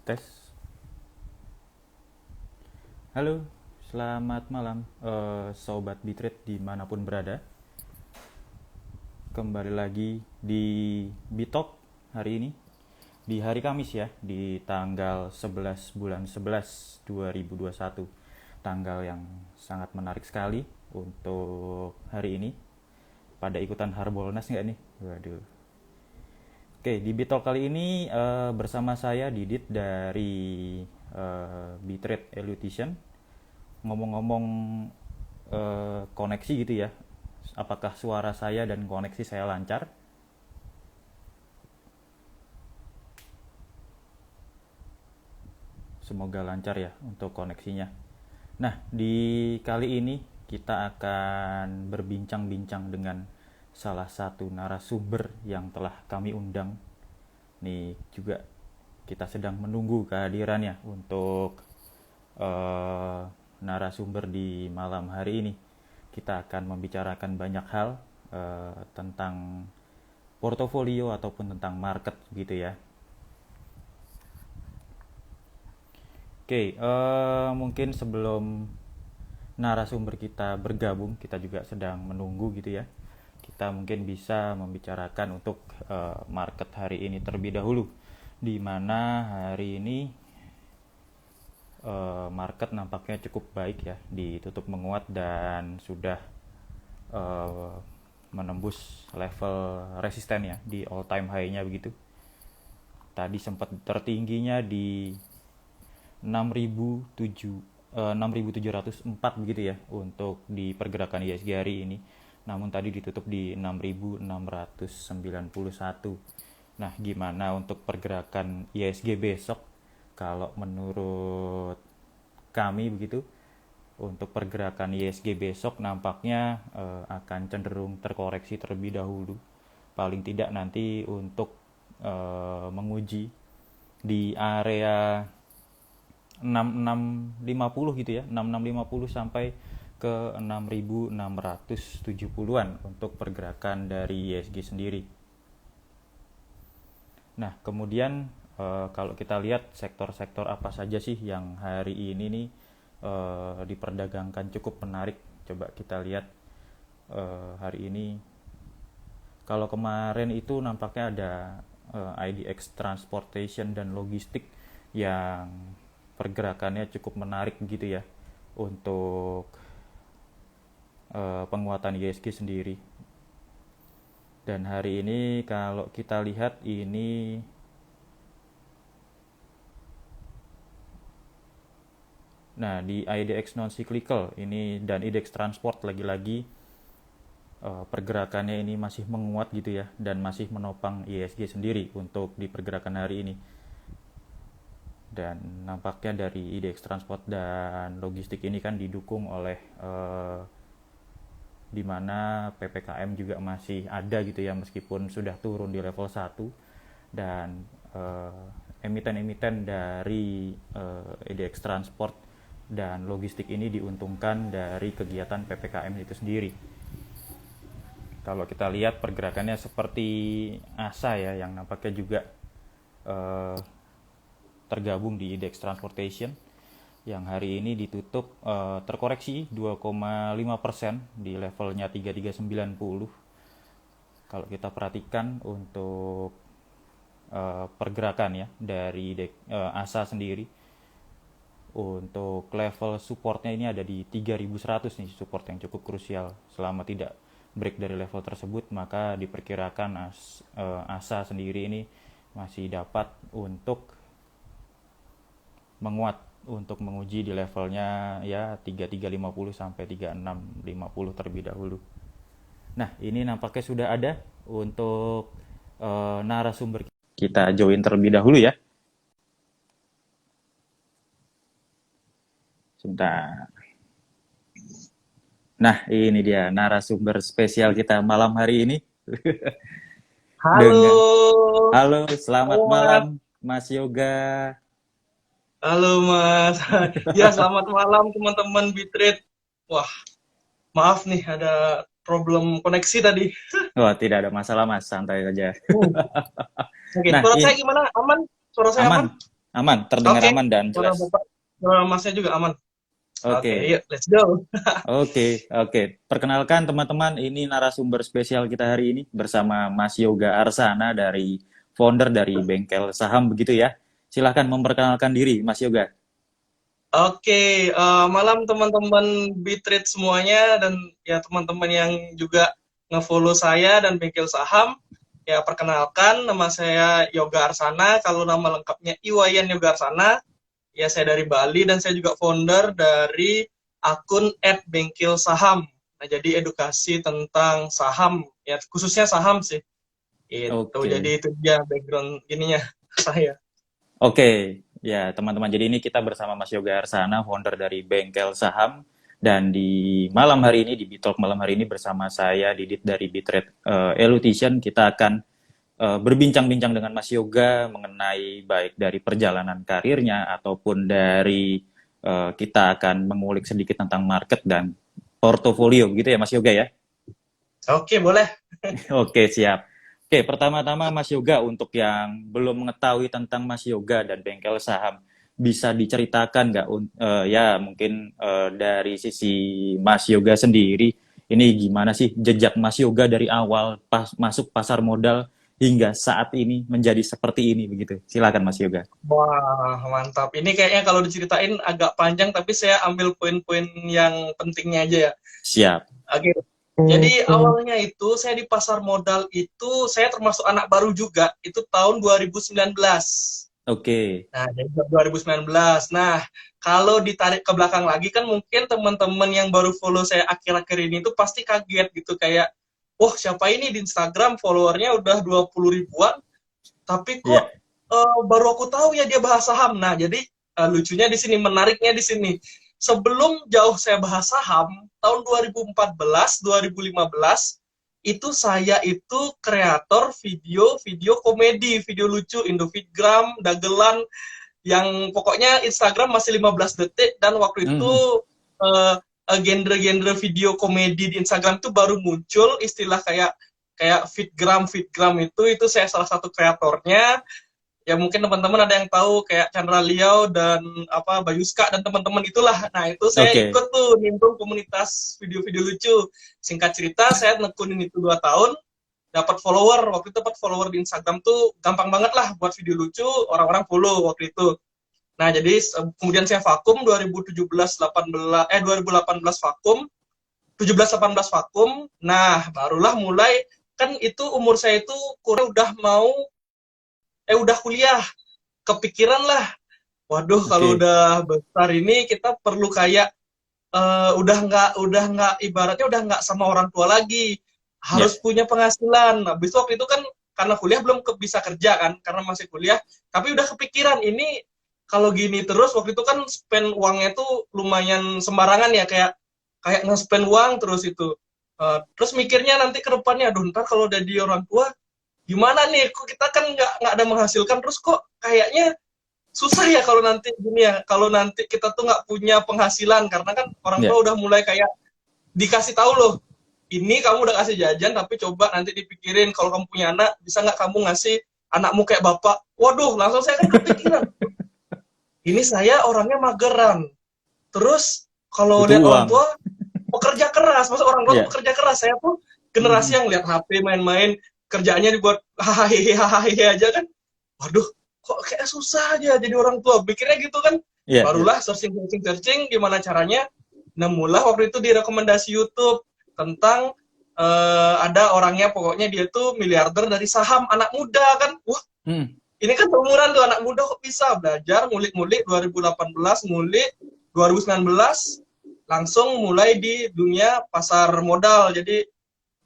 Tes. Halo, selamat malam, Sobat Bitret dimanapun berada. Kembali lagi di Bitalk hari ini, di hari Kamis ya, di tanggal 11 bulan 11 2021. Tanggal yang sangat menarik sekali untuk hari ini. Pada ikutan Harbolnas nggak nih? Waduh. Oke, di Bitalk kali ini bersama saya Didit dari Bitrate Elution. Ngomong-ngomong koneksi gitu ya, apakah suara saya dan koneksi saya lancar? Semoga lancar ya untuk koneksinya. Nah, di kali ini kita akan berbincang-bincang dengan salah satu narasumber yang telah kami undang. Nih juga kita sedang menunggu kehadirannya untuk eh, narasumber di malam hari ini. Kita akan membicarakan banyak hal tentang portofolio ataupun tentang market gitu ya. Oke, mungkin sebelum narasumber kita bergabung, kita juga sedang menunggu gitu ya. Kita mungkin bisa membicarakan untuk market hari ini terlebih dahulu, di mana hari ini market nampaknya cukup baik ya, ditutup menguat dan sudah eh, menembus level resisten ya di all time high-nya begitu. Tadi sempat tertingginya di 6.704 begitu ya untuk di pergerakan ISG hari ini. Namun tadi ditutup di 6.691. Nah, gimana untuk pergerakan ISG besok? Kalau menurut kami begitu, untuk pergerakan ISG besok nampaknya akan cenderung terkoreksi terlebih dahulu. Paling tidak nanti untuk menguji di area 6650 gitu ya, 6650 sampai ke 6670-an untuk pergerakan dari ISG sendiri. Nah, kemudian kalau kita lihat sektor-sektor apa saja sih yang hari ini nih diperdagangkan cukup menarik. Coba kita lihat hari ini. Kalau kemarin itu nampaknya ada IDX Transportation dan Logistik yang pergerakannya cukup menarik gitu ya untuk penguatan ISG sendiri. Dan hari ini kalau kita lihat ini nah di IDX non cyclical ini dan IDX transport lagi-lagi pergerakannya ini masih menguat gitu ya dan masih menopang ISG sendiri untuk di pergerakan hari ini. Dan nampaknya dari IDX transport dan logistik ini kan didukung oleh di mana PPKM juga masih ada gitu ya meskipun sudah turun di level 1 dan emiten-emiten dari IDX transport dan logistik ini diuntungkan dari kegiatan PPKM itu sendiri. Kalau kita lihat pergerakannya seperti ASA ya yang nampaknya juga tergabung di IDX Transportation yang hari ini ditutup terkoreksi 2,5% di levelnya 3390. Kalau kita perhatikan untuk pergerakan ya dari ASA sendiri untuk level supportnya ini ada di 3100 nih, support yang cukup krusial. Selama tidak break dari level tersebut maka diperkirakan ASA sendiri ini masih dapat untuk menguat untuk menguji di levelnya ya 3350 sampai 3650 terlebih dahulu. Nah, ini nampaknya sudah ada untuk narasumber kita join terlebih dahulu ya. Sebentar. Nah, ini dia narasumber spesial kita malam hari ini. Dengan Halo, halo, selamat Mas. malam Mas Yoga. Halo, Mas. Ya, selamat malam teman-teman Bitret. Wah, maaf nih ada problem koneksi tadi. Wah, tidak ada masalah Mas, santai saja. Oke, Nah, suara saya ini gimana? Aman? Suara saya aman, aman? Aman, terdengar Oke, aman dan suara jelas. Bapak, suara Masnya juga aman. Oke, Oke, yuk, let's go. oke. Perkenalkan teman-teman, ini narasumber spesial kita hari ini bersama Mas Yoga Arsana dari founder dari Bengkel Saham begitu ya. Silahkan memperkenalkan diri, Mas Yoga. Oke, malam teman-teman Bitread semuanya dan ya teman-teman yang juga nge-follow saya dan Bengkel Saham. Ya perkenalkan, nama saya Yoga Arsana. Kalau nama lengkapnya Iwayan Yoga Arsana. Ya saya dari Bali dan saya juga founder dari akun @bengkelsaham. Nah, jadi edukasi tentang saham, ya khususnya saham sih. Itu Oke. jadi itu dia background ininya saya. Oke, ya teman-teman. Jadi ini kita bersama Mas Yoga Arsana, founder dari Bengkel Saham. Dan di malam hari ini, di Bitalk malam hari ini bersama saya, Didit dari Bitrate Elution, kita akan berbincang-bincang dengan Mas Yoga mengenai baik dari perjalanan karirnya ataupun dari kita akan mengulik sedikit tentang market dan portofolio, gitu ya Mas Yoga ya? Oke, boleh. Oke, siap. Oke, pertama-tama Mas Yoga, untuk yang belum mengetahui tentang Mas Yoga dan Bengkel Saham, bisa diceritakan nggak, ya mungkin dari sisi Mas Yoga sendiri, ini gimana sih jejak Mas Yoga dari awal pas masuk pasar modal hingga saat ini menjadi seperti ini begitu. Silakan Mas Yoga. Wah, mantap. Ini kayaknya kalau diceritain agak panjang, tapi saya ambil poin-poin yang pentingnya aja ya. Siap. Oke. Jadi awalnya itu saya di pasar modal itu saya termasuk anak baru juga. Itu tahun 2019. Oke. Nah, jadi 2019. Nah, kalau ditarik ke belakang lagi kan mungkin teman-teman yang baru follow saya akhir-akhir ini tuh pasti kaget gitu kayak, wah siapa ini di Instagram followernya udah 20 ribuan, tapi kok Iya. baru aku tahu ya dia bahas saham. Nah, jadi lucunya di sini, menariknya di sini. Sebelum jauh saya bahas saham, tahun 2014, 2015, itu saya itu kreator video-video komedi, video lucu, Indofitgram, dagelan, yang pokoknya Instagram masih 15 detik, dan waktu itu Mhm. genre-genre video komedi di Instagram itu baru muncul, istilah kayak kayak fitgram itu saya salah satu kreatornya. Ya mungkin teman-teman ada yang tahu kayak Chandra Liao dan apa Bayuska dan teman-teman itulah. Nah, itu saya Oke. ikut tuh nimbrung komunitas video-video lucu. Singkat cerita, saya nekunin itu 2 tahun, dapat follower. Waktu itu dapat follower di Instagram tuh gampang banget lah buat video lucu, orang-orang follow waktu itu. Nah, jadi kemudian saya vakum 2017 18 2018 vakum, 17 18 vakum. Nah, barulah mulai, kan itu umur saya itu kurang udah kuliah, kepikiran lah, waduh kalau Oke. udah besar ini kita perlu kayak udah nggak ibaratnya udah nggak sama orang tua lagi, Ya. harus punya penghasilan. Habis itu waktu itu kan karena kuliah belum bisa kerja kan, karena masih kuliah, tapi udah kepikiran ini kalau gini terus. Waktu itu kan spend uangnya tuh lumayan sembarangan ya, kayak kayak nge-spend uang terus itu. Terus mikirnya nanti ke depannya, aduh ntar kalau udah di orang tua gimana nih, kok kita kan nggak ada menghasilkan, terus kok kayaknya susah ya kalau nanti gini ya, kalau nanti kita tuh nggak punya penghasilan, karena kan orang Ya. tua udah mulai kayak dikasih tahu loh, ini kamu udah kasih jajan, tapi coba nanti dipikirin kalau kamu punya anak, bisa nggak kamu ngasih anakmu kayak bapak. Waduh, langsung saya kan kepikiran, ini saya orangnya mageran, terus kalau Butuh lihat orang uang. tua pekerja keras, masa orang tua tuh Ya. pekerja keras, saya tuh generasi Mhm. yang lihat HP main-main, kerjaannya dibuat hahaha aja kan. Waduh, kok kayak susah aja jadi orang tua, pikirnya gitu kan. Iya, iya. Barulah searching gimana caranya, nemulah waktu itu di rekomendasi YouTube tentang ada orangnya, pokoknya dia tuh miliarder dari saham, anak muda kan. Wah, Mhm. ini kan seumuran tuh, anak muda kok bisa belajar, ngulik-ngulik 2018, ngulik 2019, langsung mulai di dunia pasar modal. Jadi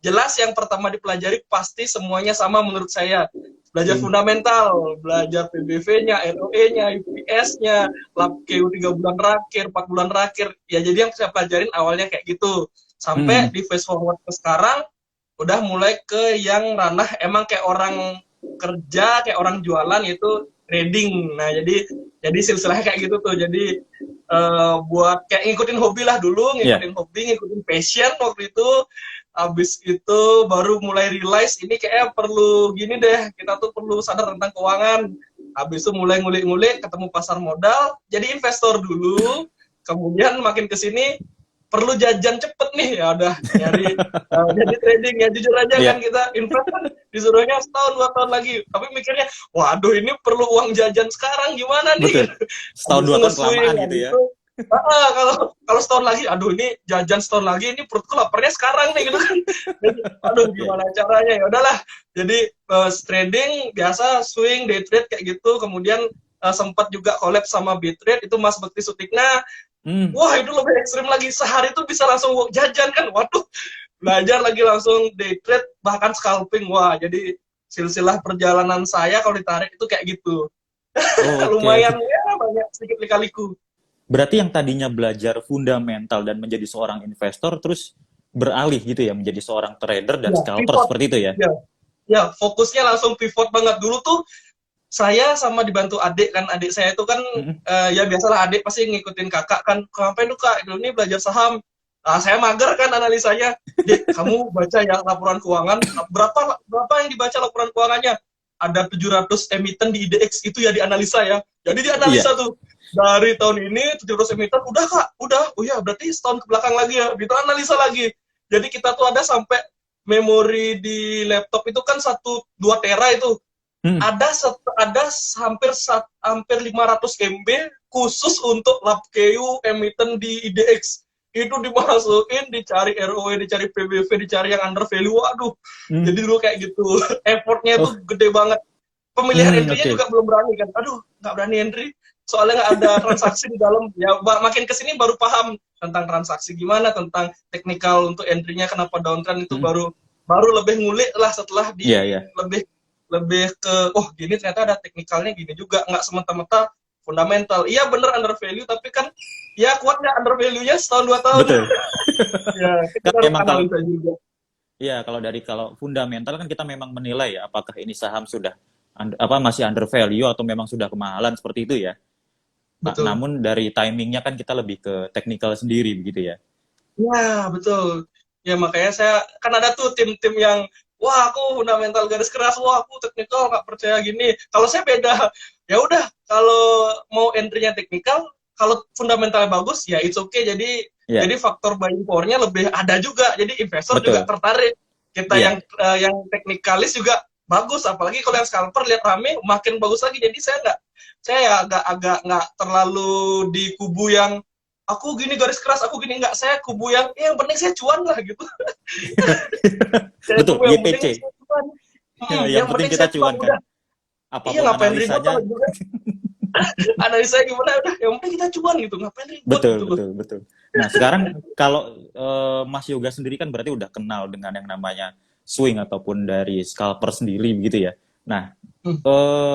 jelas yang pertama dipelajari pasti semuanya sama menurut saya. Belajar Mhm. fundamental, belajar PBV-nya, ROE-nya, UPS-nya, lab KU 3 bulan terakhir, 4 bulan terakhir. Ya jadi yang saya pelajarin awalnya kayak gitu. Sampai Mhm. di fast forward ke sekarang, udah mulai ke yang ranah emang kayak orang kerja, kayak orang jualan, yaitu trading. Nah, jadi silsilahnya kayak gitu tuh. Jadi buat kayak ngikutin hobi lah dulu, Iya. ngikutin hobi, ngikutin passion waktu itu. Habis itu baru mulai realize ini kayak perlu gini deh, kita tuh perlu sadar tentang keuangan. Habis itu mulai ngulik-ngulik, ketemu pasar modal, jadi investor dulu. Kemudian makin ke sini perlu jajan cepet nih, ya udah nyari jadi trading ya, jujur aja kan Iya, kita invest kan disuruhnya setahun 2 tahun lagi, tapi mikirnya waduh ini perlu uang jajan sekarang gimana nih. betul. Setahun Habis itu dua tahun nge-swing, kelamaan gitu habis ya. itu kalau kalau setahun lagi, aduh ini jajan setahun lagi, ini perutku laparnya sekarang nih gitu kan. Jadi, aduh Iya, gimana iya. caranya, ya udahlah. Jadi trading biasa, swing, day trade kayak gitu. Kemudian sempat juga collab sama Bitrate, itu Mas Bekti Sutikna. Hmm. Wah itu lebih ekstrim lagi, sehari itu bisa langsung jajan kan, waduh. Belajar lagi langsung day trade, bahkan scalping. Wah jadi silsilah perjalanan saya kalau ditarik itu kayak gitu. Oke, oke. Lumayan ya, banyak sedikit lika-liku. Berarti yang tadinya belajar fundamental dan menjadi seorang investor, terus beralih gitu ya, menjadi seorang trader dan Ya, scalper pivot. seperti itu ya? Ya, ya, fokusnya langsung pivot banget. Dulu tuh saya sama dibantu adik kan, adik saya itu kan Mm-mm. ya biasalah adik pasti ngikutin kakak kan, ngapain tuh kak, dulu ini belajar saham. Nah, saya mager kan analisanya. Dek, kamu baca ya laporan keuangan, berapa berapa yang dibaca laporan keuangannya? Ada 700 emiten di IDX, itu ya dianalisa ya. Jadi Iya. dianalisa tuh. Dari tahun ini 700 emiten, udah kak, udah. Oh ya, berarti setahun ke belakang lagi ya. Itu analisa lagi. Jadi kita tuh ada sampai memori di laptop itu kan 1-2 tera itu, Hmm. ada hampir 500 MB khusus untuk LabKeyu emiten di IDX. Itu dimasukin, dicari ROE, dicari PBV, dicari yang under value. Waduh, Hmm. jadi dulu kayak gitu. Effortnya Oh, tuh gede banget. Pemilihan entry-nya oke. juga belum berani kan. Aduh, nggak berani entry. Soalnya nggak ada transaksi di dalam. Ya, makin kesini baru paham tentang transaksi gimana, tentang teknikal untuk entry-nya, kenapa downtrend itu Hmm. baru baru lebih ngulik lah setelah Iya, di iya. lebih lebih ke oh gini ternyata ada teknikalnya gini juga, nggak semata-mata fundamental. Iya bener under value, tapi kan ya kuat nggak under value-nya setahun 2 tahun. Betul. Ya Kan kita harus memang kalau analisa juga. ya kalau fundamental kan kita memang menilai ya apakah ini saham sudah apa masih under value atau memang sudah kemahalan seperti itu ya. Betul. Namun dari timingnya kan kita lebih ke teknikal sendiri begitu ya. Ya, betul. Ya makanya saya kan ada tuh tim-tim yang wah aku fundamental garis keras, wah aku teknikal nggak percaya gini. Kalau saya beda. Ya udah, kalau mau entry-nya teknikal, kalau fundamentalnya bagus ya it's okay. Jadi Iya, faktor buying power-nya lebih ada juga. Jadi investor juga betul. tertarik. Kita Iya. yang teknikalis juga bagus, apalagi kalau yang scalper lihat rame makin bagus lagi. Jadi saya ya agak nggak terlalu di kubu yang aku gini garis keras, aku gini enggak, saya kubu yang penting saya cuan lah gitu. Saya Betul, kubu yang penting YPC. saya cuan. Yang Yang penting penting kita saya cuan cuan kan. udah. Iya Apapun ngapain ribet analisanya, lah juga. Analisa gimana udah, yang penting kita cuan gitu, ngapain ribet betul, gitu loh. betul, betul. Nah, sekarang kalau Mas Yoga sendiri kan berarti udah kenal dengan yang namanya swing ataupun dari scalper sendiri begitu ya. Nah, Hmm.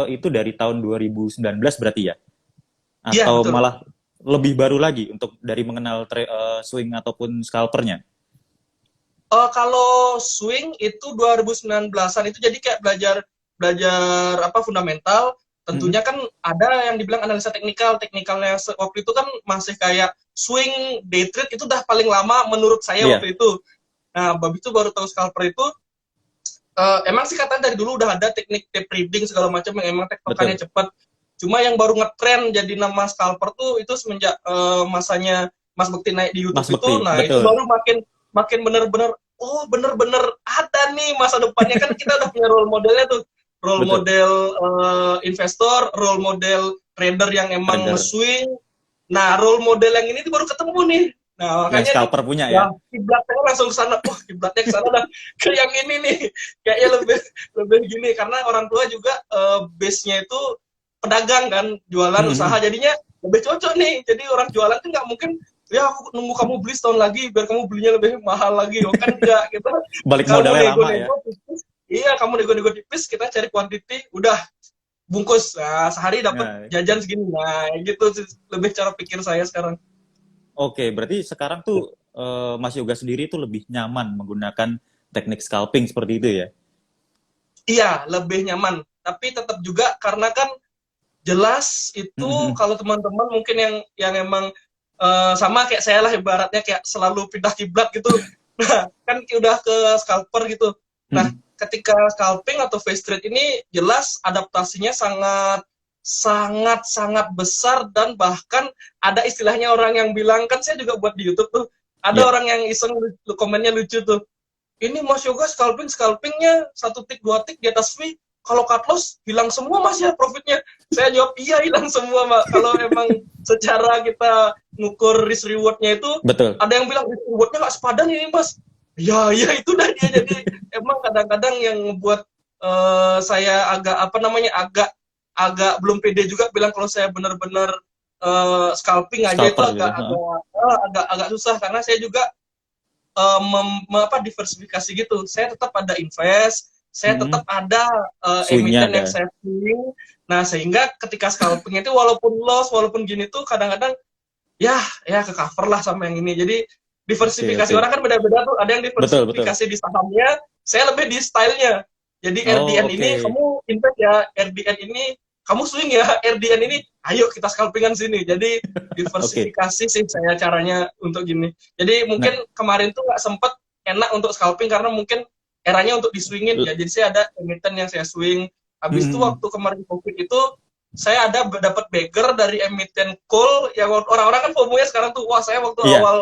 itu dari tahun 2019 berarti ya? Iya Atau betul. malah lebih baru lagi untuk dari mengenal swing ataupun scalpernya? Kalau swing itu 2019-an itu jadi kayak belajar belajar apa fundamental. Mm-mm. Tentunya kan ada yang dibilang analisa teknikal. Teknikalnya waktu itu kan masih kayak swing, day trade itu udah paling lama menurut saya Iya, waktu itu. Nah, babi itu baru tahu scalper itu. Emang sih katanya dari dulu udah ada teknik tape reading segala macam yang emang tektokannya betul. cepat. Cuma yang baru ngetren jadi nama scalper tuh itu semenjak masanya Mas Bekti naik di YouTube Mas itu. Bekti, Nah, itu betul. baru makin makin bener-bener oh bener-bener ada nih masa depannya, kan kita udah punya role modelnya tuh. Role Betul. model investor, role model trader yang emang Trader nge-swing. Nah, role model yang ini tuh baru ketemu nih. Nah, yang makanya nih scalper punya ya. ya kiblatnya langsung ke sana. Wah, kiblatnya ke sana dah ke yang ini nih. Kayaknya lebih lebih gini karena orang tua juga base-nya itu pedagang kan, jualan usaha, Mm-mm. jadinya lebih cocok nih. Jadi orang jualan kan nggak mungkin ya aku nunggu kamu beli setahun lagi biar kamu belinya lebih mahal lagi. Oh kan enggak gitu. Balik Kamu modalnya lama ya. nego-nego tipis, iya kamu nego-nego tipis, kita cari quantity, udah bungkus. Nah, sehari dapat Nah, jajan segini. Nah, gitu sih lebih cara pikir saya sekarang. oke, berarti sekarang tuh Mas Yoga sendiri tuh lebih nyaman menggunakan teknik scalping seperti itu ya? Iya, lebih nyaman. Tapi tetap juga karena kan jelas itu Mm-mm. kalau teman-teman mungkin yang emang sama kayak saya lah ibaratnya kayak selalu pindah kiblat gitu. Nah, kan udah ke scalper gitu. Nah, Mm-mm. ketika scalping atau face trade ini jelas adaptasinya sangat sangat-sangat besar, dan bahkan ada istilahnya orang yang bilang, kan saya juga buat di YouTube tuh, ada Ya, orang yang iseng komennya lucu tuh, ini Mas Yoga scalpingnya satu tick dua tick di atas V, kalau cut loss hilang semua Mas ya profitnya. Saya jawab iya, hilang semua Mbak. Kalau emang secara kita ngukur risk rewardnya itu, betul. ada yang bilang risk rewardnya nggak sepadan ini Mas. Ya ya itu dah dia. Jadi emang kadang-kadang yang ngebuat saya agak apa namanya, agak agak belum pede juga bilang kalau saya benar-benar scalping aja, itu Scalper gitu. agak Heeh. agak agak agak susah, karena saya juga diversifikasi gitu. Saya tetap ada invest, saya tetap Mm-mm. ada Swingnya emiten ada. yang saya swing. Nah, sehingga ketika scalping itu walaupun loss, walaupun gini tuh kadang-kadang ya ya ke cover lah sama yang ini. Jadi Oke, diversifikasi oke. orang kan beda-beda tuh. Ada yang Betul, betul. diversifikasi di sahamnya, saya lebih di stylenya. Jadi Oh, RDN ini oke. kamu invest ya, RDN ini kamu swing ya, RDN ini ayo kita scalpingan sini. Jadi Oke. diversifikasi sih saya caranya untuk gini. Jadi mungkin Nah, kemarin tuh nggak sempet enak untuk scalping karena mungkin eranya untuk diswingin ya. Jadi saya ada emiten yang saya swing. Habis itu mm-mm. waktu kemarin COVID itu saya ada dapat bagger dari emiten call yang orang-orang kan FOMO-nya sekarang tuh, wah saya waktu Iya. awal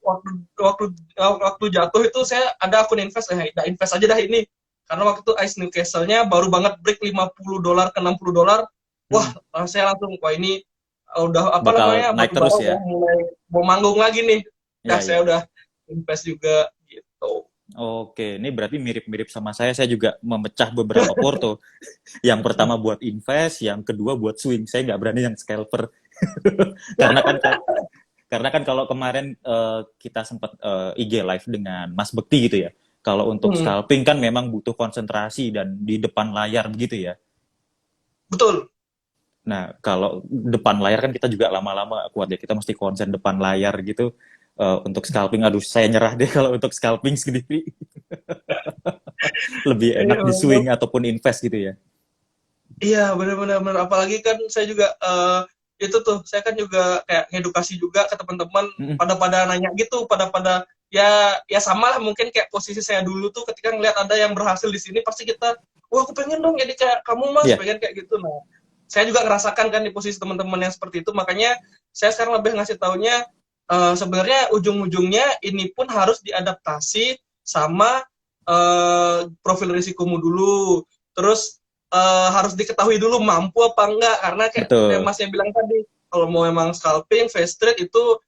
waktu waktu waktu jatuh itu saya ada akun invest, invest aja dah ini, karena waktu itu Ice Newcastle-nya baru banget break $50 ke $60. Wah, Mm. saya langsung wah ini udah apa Bakal namanya, naik batu terus bara ya. udah mulai mau manggung lagi nih. Dah Iya, iya. saya udah invest juga gitu. Oke, ini berarti mirip-mirip sama saya. Saya juga memecah beberapa porto. Yang pertama buat invest, yang kedua buat swing. Saya nggak berani yang scalper. Karena kan karena kan kalau kemarin kita sempat IG live dengan Mas Bekti gitu ya. Kalau untuk Hmm, scalping kan memang butuh konsentrasi dan di depan layar begitu ya. betul. Nah, kalau depan layar kan kita juga lama-lama nggak kuat ya. Kita mesti konsen depan layar gitu. Untuk scalping, aduh saya nyerah deh kalau untuk scalping sendiri. Lebih Iya, enak di swing ataupun invest gitu ya. iya, benar-benar, apalagi kan saya juga itu tuh, saya kan juga kayak ngedukasi juga ke teman-teman, Mm-mm. pada nanya gitu, pada ya ya sama lah mungkin kayak posisi saya dulu tuh, ketika ngeliat ada yang berhasil di sini pasti kita, wah aku pengen dong jadi kayak kamu Mas, Iya, pengen kayak gitu. Nah, saya juga ngerasakan kan di posisi teman-teman yang seperti itu, makanya saya sekarang lebih ngasih taunya sebenarnya ujung-ujungnya ini pun harus diadaptasi sama profil risikomu dulu, terus harus diketahui dulu mampu apa enggak, karena kayak yang betul. Mas yang bilang tadi, kalau mau emang scalping face trade itu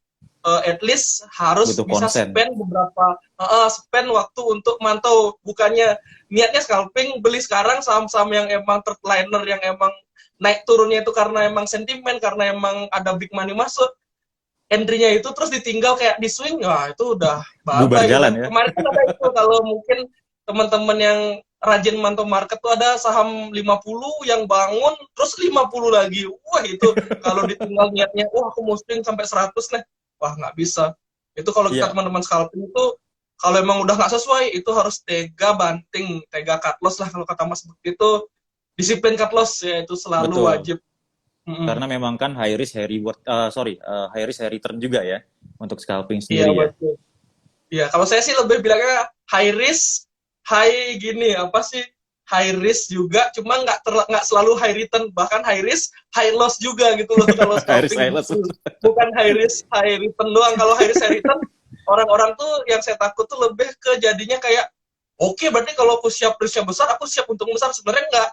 at least harus Butuh bisa konsen. spend beberapa spend waktu untuk mantau, bukannya niatnya scalping beli sekarang saham-saham yang emang third liner, yang emang naik turunnya itu karena emang sentimen, karena emang ada big money masuk, entry-nya itu terus ditinggal kayak di swing, wah itu udah Bubar bye-bye jalan itu. ya. Kemarin kan ada itu, kalau mungkin teman-teman yang rajin mantau market tuh ada saham 50 yang bangun terus 50 lagi. Wah itu kalau ditinggal niatnya, wah aku mau swing sampai 100 nih. Wah nggak bisa. Itu kalau kita Iya, teman-teman scalping itu, kalau emang udah nggak sesuai itu harus tega banting, tega cut loss lah, kalau kata Mas Bekti itu disiplin cut loss ya, itu selalu betul. wajib. Mm-mm. Karena memang kan high risk, high reward, high risk, high return juga ya untuk scalping Iya sendiri ya. betul. Iya, kalau saya sih lebih bilangnya high risk, high gini apa sih? High risk juga, cuma nggak selalu high return, bahkan high risk, high loss juga gitu loh kalau High risk, scalping high loss. gitu. Bukan high risk, high return doang. Kalau high risk, high return, orang-orang tuh yang saya takut tuh lebih ke jadinya kayak, oke, berarti kalau aku siap risknya besar, aku siap untung besar. Sebenarnya nggak.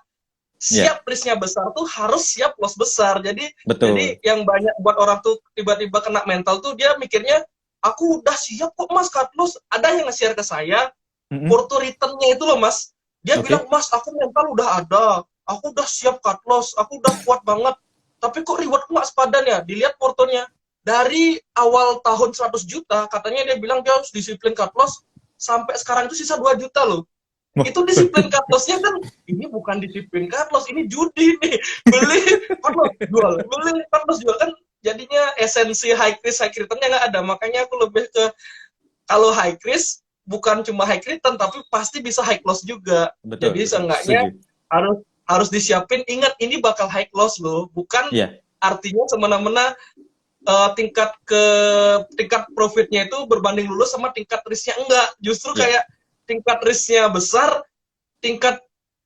Ya, Siap risknya besar tuh harus siap loss besar. Jadi betul. yang banyak buat orang tuh tiba-tiba kena mental tuh, dia mikirnya aku udah siap kok Mas cut loss. Ada yang nge-share ke saya Mm-mm. porto return-nya itu loh Mas. Dia bilang, Oke. Mas aku mental udah ada, aku udah siap cut loss, aku udah kuat banget. Tapi kok rewardku nggak sepadan ya? Dilihat portonya. Dari awal tahun 100 juta, katanya dia bilang dia harus disiplin cut loss, sampai sekarang itu sisa 2 juta loh. Itu disiplin cut loss-nya kan, ini bukan disiplin cut loss, ini judi nih. Beli cut loss jual, beli cut loss jual, kan jadinya esensi high risk high return-nya nggak ada. Makanya aku lebih ke, kalau high risk bukan cuma high return tapi pasti bisa high loss juga. Betul, Jadi betul. seenggaknya Setuju. harus harus disiapin, ingat ini bakal high loss loh, bukan Iya, artinya semena-mena tingkat profitnya itu berbanding lulus sama tingkat risknya, enggak. Justru iya. kayak tingkat risknya besar, tingkat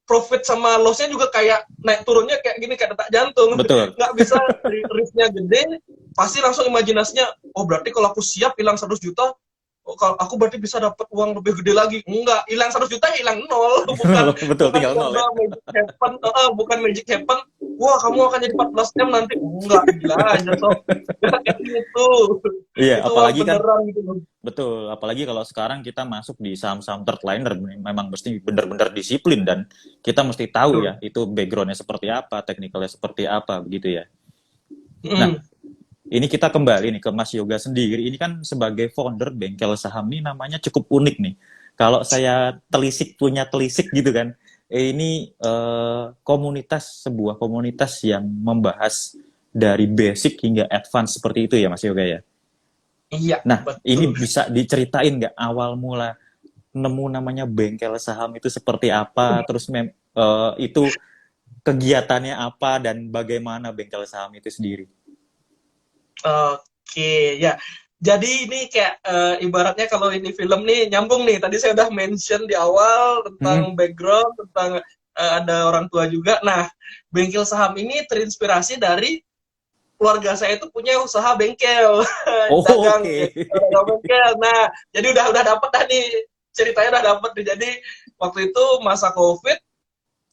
profit sama loss-nya juga kayak naik turunnya kayak gini, kayak detak jantung. Betul. Nggak bisa, risk-nya gede, pasti langsung imajinasinya, oh berarti kalau aku siap hilang 100 juta, oh, kalau aku berarti bisa dapat uang lebih gede lagi. Enggak, hilang 100 juta hilang nol. Bukan Betul, bukan tinggal nol karena ya. magic happen, bukan magic happen. Wah, kamu akan jadi 14M nanti. Enggak, gila aja sob. Enggak kayak gitu. Iya, Itu uang apalagi kan beneran gitu loh. betul, apalagi kalau sekarang kita masuk di saham-saham third liner, memang mesti benar-benar disiplin dan kita mesti tahu Betul. ya itu backgroundnya seperti apa, teknikalnya seperti apa, begitu ya. Nah, Mm. ini kita kembali nih ke Mas Yoga sendiri. Ini kan sebagai founder bengkel saham nih namanya cukup unik nih. Kalau saya punya telisik gitu kan, ini komunitas, sebuah komunitas yang membahas dari basic hingga advance seperti itu ya Mas Yoga ya. Iya, Nah, ini betul. bisa diceritain nggak awal mula nemu namanya bengkel saham itu seperti apa, terus itu kegiatannya apa dan bagaimana bengkel saham itu sendiri? Oke, ya. Jadi ini kayak ibaratnya kalau ini film nih nyambung nih. Tadi saya udah mention di awal Hmm. tentang background, tentang ada orang tua juga. Nah, bengkel saham ini terinspirasi dari keluarga saya itu punya usaha bengkel, Oh, dagang, oke. dagang bengkel. Nah, jadi udah dapet dah nih ceritanya udah dapet nih. Jadi waktu itu masa COVID,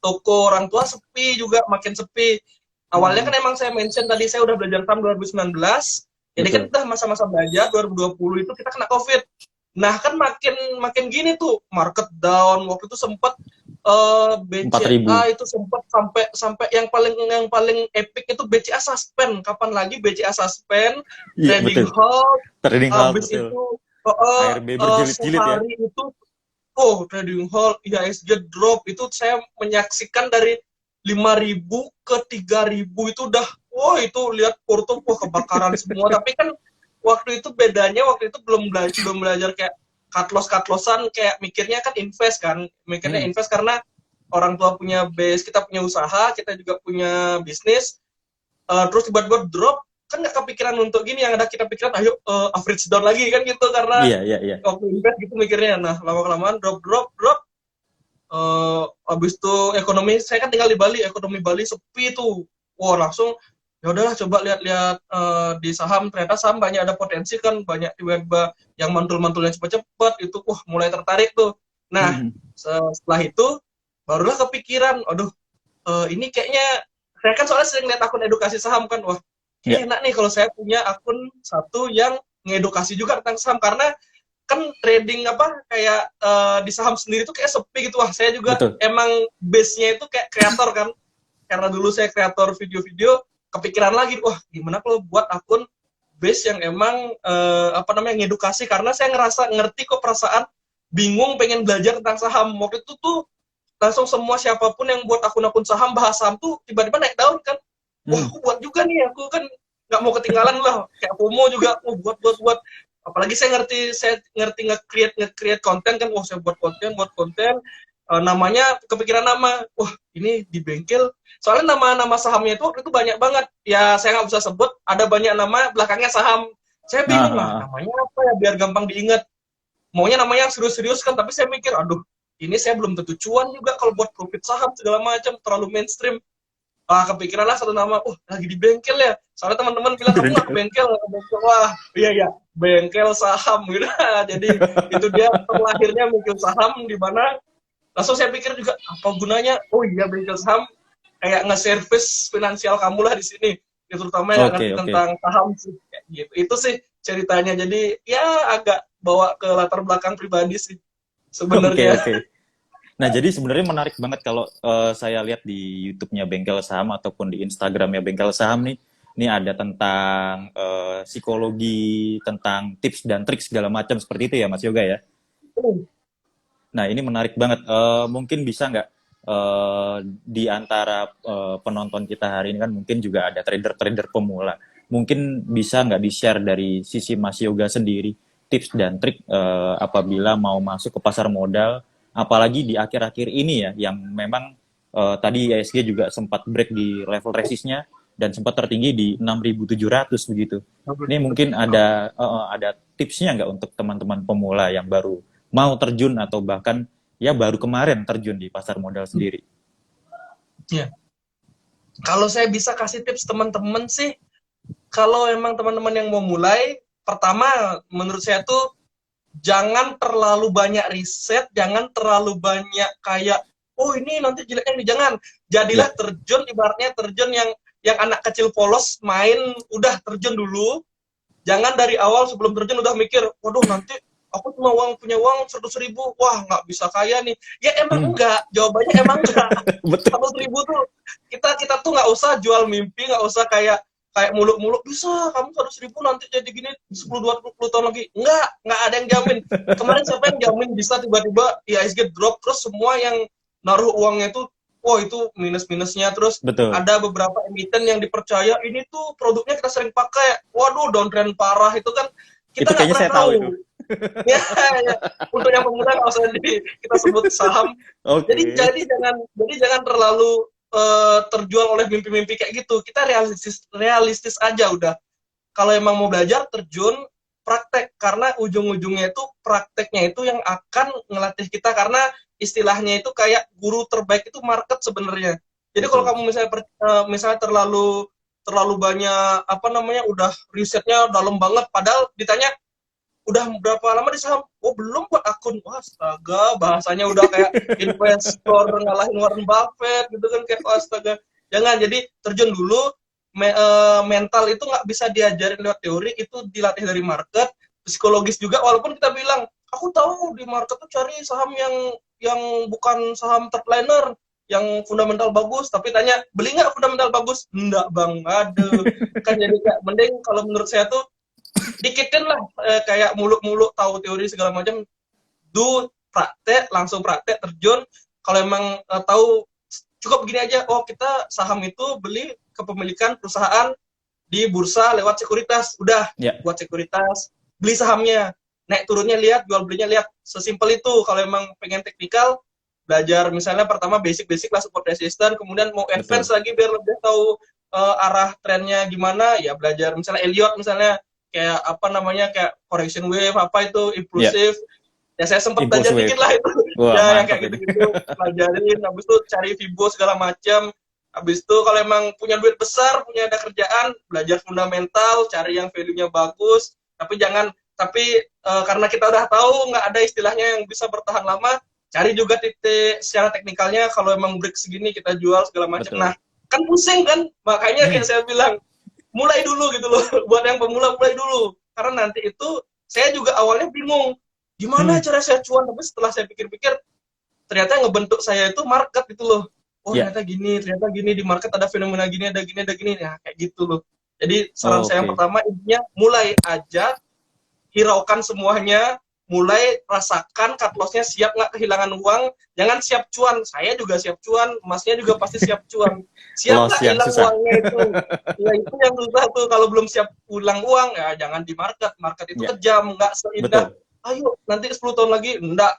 toko orang tua sepi juga, makin sepi. Awalnya kan Hmm, emang saya mention tadi saya udah belajar tahun 2019, jadi kan betul. udah masa-masa belajar 2020 itu kita kena COVID. Nah kan makin makin gini tuh market down. Waktu itu sempat 4.000. BCA itu sempat sampai sampai yang paling epic itu BCA suspend. Kapan lagi BCA suspend, Iya, trading betul. halt, Trading halt, habis betul. itu uh, ARB berjilid-jilid ya. sehari itu trading halt, IHSG drop itu saya menyaksikan dari 5.000 ke 3.000 itu udah, itu lihat porto kebakaran semua. Tapi kan waktu itu bedanya waktu itu belum belajar kayak cut lossan, kayak mikirnya kan invest kan, mikirnya Hmm. invest karena orang tua punya base, kita punya usaha, kita juga punya bisnis, terus tiba-tiba drop, kan nggak kepikiran untuk gini, yang ada kita pikiran ayo average down lagi kan gitu, karena Iya, iya, iya. waktu invest gitu mikirnya. Nah lama-kelamaan drop, habis itu ekonomi, saya kan tinggal di Bali, ekonomi Bali sepi tuh, langsung ya udahlah coba lihat-lihat di saham, ternyata saham banyak ada potensi kan, banyak tiba-tiba yang mantul-mantulnya cepat-cepat itu, mulai tertarik tuh. Nah Hmm. setelah itu barulah kepikiran, aduh, ini kayaknya, saya kan soalnya sering lihat akun edukasi saham kan, wah Ya, kayak enak nih kalau saya punya akun satu yang ngedukasi juga tentang saham, karena kan trading apa kayak di saham sendiri tuh kayak sepi gitu. Wah saya juga betul. emang base-nya itu kayak kreator kan, karena dulu saya kreator video-video, kepikiran lagi, wah gimana kalau buat akun base yang emang apa namanya ngedukasi, karena saya ngerasa ngerti kok perasaan bingung pengen belajar tentang saham. Waktu itu tuh langsung semua siapapun yang buat akun-akun saham, bahas saham tuh tiba-tiba naik daun kan, wah Hmm. aku buat juga nih, aku kan nggak mau ketinggalan lah, kayak FOMO juga, buat apalagi saya ngerti nge-create konten kan, wah saya buat konten. Namanya kepikiran nama, wah ini di bengkel, soalnya nama sahamnya itu waktu itu banyak banget ya, saya nggak bisa sebut, ada banyak nama belakangnya saham, saya Ah, bingung lah ah, ah. namanya apa ya biar gampang diingat, maunya namanya yang serius-serius kan, tapi saya mikir aduh ini saya belum tentu cuan juga kalau buat profit saham segala macam, terlalu mainstream. Kepikiran lah satu nama, lagi di bengkel ya, soalnya teman-teman bilang kamu nggak ke Bengkel. bengkel, wah iya iya bengkel saham gitu. Jadi itu dia terlahirnya bengkel saham, di mana langsung saya pikir juga apa gunanya, oh iya bengkel saham kayak nge-service finansial kamu lah di sini ya, terutama yang ngerti Oke, oke. tentang saham sih kayak gitu. Itu sih ceritanya, jadi ya agak bawa ke latar belakang pribadi sih Oke, sebenarnya. oke. Nah, jadi sebenarnya menarik banget kalau saya lihat di YouTube-nya Bengkel Saham ataupun di Instagram-nya Bengkel Saham nih. Ini ada tentang psikologi, tentang tips dan trik segala macam seperti itu ya, Mas Yoga ya. Nah, ini menarik banget. Mungkin bisa nggak di antara penonton kita hari ini kan mungkin juga ada trader-trader pemula. Mungkin bisa nggak di-share dari sisi Mas Yoga sendiri tips dan trik apabila mau masuk ke pasar modal, apalagi di akhir-akhir ini ya, yang memang tadi ISG juga sempat break di level resistnya dan sempat tertinggi di 6.700 begitu. Ini mungkin ada tipsnya nggak untuk teman-teman pemula yang baru mau terjun atau bahkan ya baru kemarin terjun di pasar modal sendiri. Ya. Kalau saya bisa kasih tips teman-teman sih, kalau emang teman-teman yang mau mulai, pertama menurut saya tuh jangan terlalu banyak riset, jangan terlalu banyak kayak, oh ini nanti jeleknya ini, jangan. Jadilah Ya, terjun, ibaratnya terjun yang anak kecil polos main, udah terjun dulu. Jangan dari awal sebelum terjun udah mikir, waduh nanti aku cuma punya uang 100.000, wah nggak bisa kaya nih. Ya emang hmm, enggak, jawabannya emang enggak. betul. 100.000 tuh kita kita tuh nggak usah jual mimpi, nggak usah kayak kayak muluk-muluk bisa kamu 100.000 nanti jadi gini 10-20 tahun lagi. Nggak ada yang jamin. Kemarin siapa yang jamin bisa tiba-tiba IHSG drop terus semua yang naruh uangnya itu, wah itu minus-minusnya. Terus Betul. ada beberapa emiten yang dipercaya ini tuh produknya kita sering pakai, waduh downtrend parah, itu kan kita Itu nggak kayaknya pernah saya tahu itu. tahu. Ya, ya. Untuk yang pemula nggak usah kita sebut saham. Oke. Jadi jangan terlalu terjual oleh mimpi-mimpi kayak gitu. Kita realistis realistis aja udah. Kalau emang mau belajar terjun praktek, karena ujung-ujungnya itu prakteknya itu yang akan ngelatih kita, karena istilahnya itu kayak guru terbaik itu market sebenarnya. Jadi kalau Betul. kamu misalnya terlalu terlalu banyak apa namanya udah risetnya dalam banget, padahal ditanya udah berapa lama di saham? Oh belum buat akun. Wah astaga, bahasanya udah kayak investor ngalahin Warren Buffett gitu kan, kayak oh, astaga. Jangan, jadi terjun dulu. Mental itu nggak bisa diajarin lewat teori, itu dilatih dari market. Psikologis juga, walaupun kita bilang aku tahu di market tuh cari saham yang bukan saham third liner, yang fundamental bagus, tapi tanya beli nggak fundamental bagus? Enggak bang, aduh. Kan jadi kayak mending kalau menurut saya tuh dikitin lah, kayak muluk-muluk tahu teori segala macam, do praktek, langsung praktek terjun. Kalau emang tahu, cukup begini aja, oh kita saham itu beli kepemilikan perusahaan di bursa lewat sekuritas, udah Ya, buat sekuritas, beli sahamnya, naik turunnya lihat, jual belinya lihat, sesimpel itu. Kalau emang pengen teknikal, belajar misalnya pertama basic-basic lah, support resistance, kemudian mau advance betul. lagi biar lebih tahu arah trennya gimana, ya belajar misalnya Elliot, misalnya kayak apa namanya, kayak correction wave apa itu, Ya, impulsif. Ya saya sempat impulse belajar dikit wave. lah itu. Wah, Ya yang mantap kayak ini. gitu-gitu pelajarin, habis itu cari Fibo segala macam. Habis itu kalau emang punya duit besar, punya ada kerjaan, belajar fundamental, cari yang value-nya bagus. Tapi karena kita udah tahu nggak ada istilahnya yang bisa bertahan lama, cari juga titik secara teknikalnya, kalau emang break segini kita jual segala macam. Nah, Betul. kan pusing kan? Makanya kayak Hmm, saya bilang, mulai dulu gitu loh. Buat yang pemula mulai dulu. Karena nanti itu saya juga awalnya bingung, gimana hmm, cara saya cuan, tapi setelah saya pikir-pikir, ternyata yang ngebentuk saya itu market gitu loh. Oh ya, ternyata gini di market ada fenomena gini, ada gini, ya kayak gitu loh. Jadi saran saya yang oke. pertama, intinya mulai aja, hiraukan semuanya, mulai rasakan cut lossnya, siap nggak kehilangan uang, jangan siap cuan. Saya juga siap cuan, emasnya juga pasti siap cuan. Siap Loss nggak yang hilang susah. uangnya itu? Ya itu yang susah tuh, kalau belum siap ulang uang, ya jangan di market. Market itu Ya, kejam, nggak seindah, betul. ayo nanti 10 tahun lagi, enggak,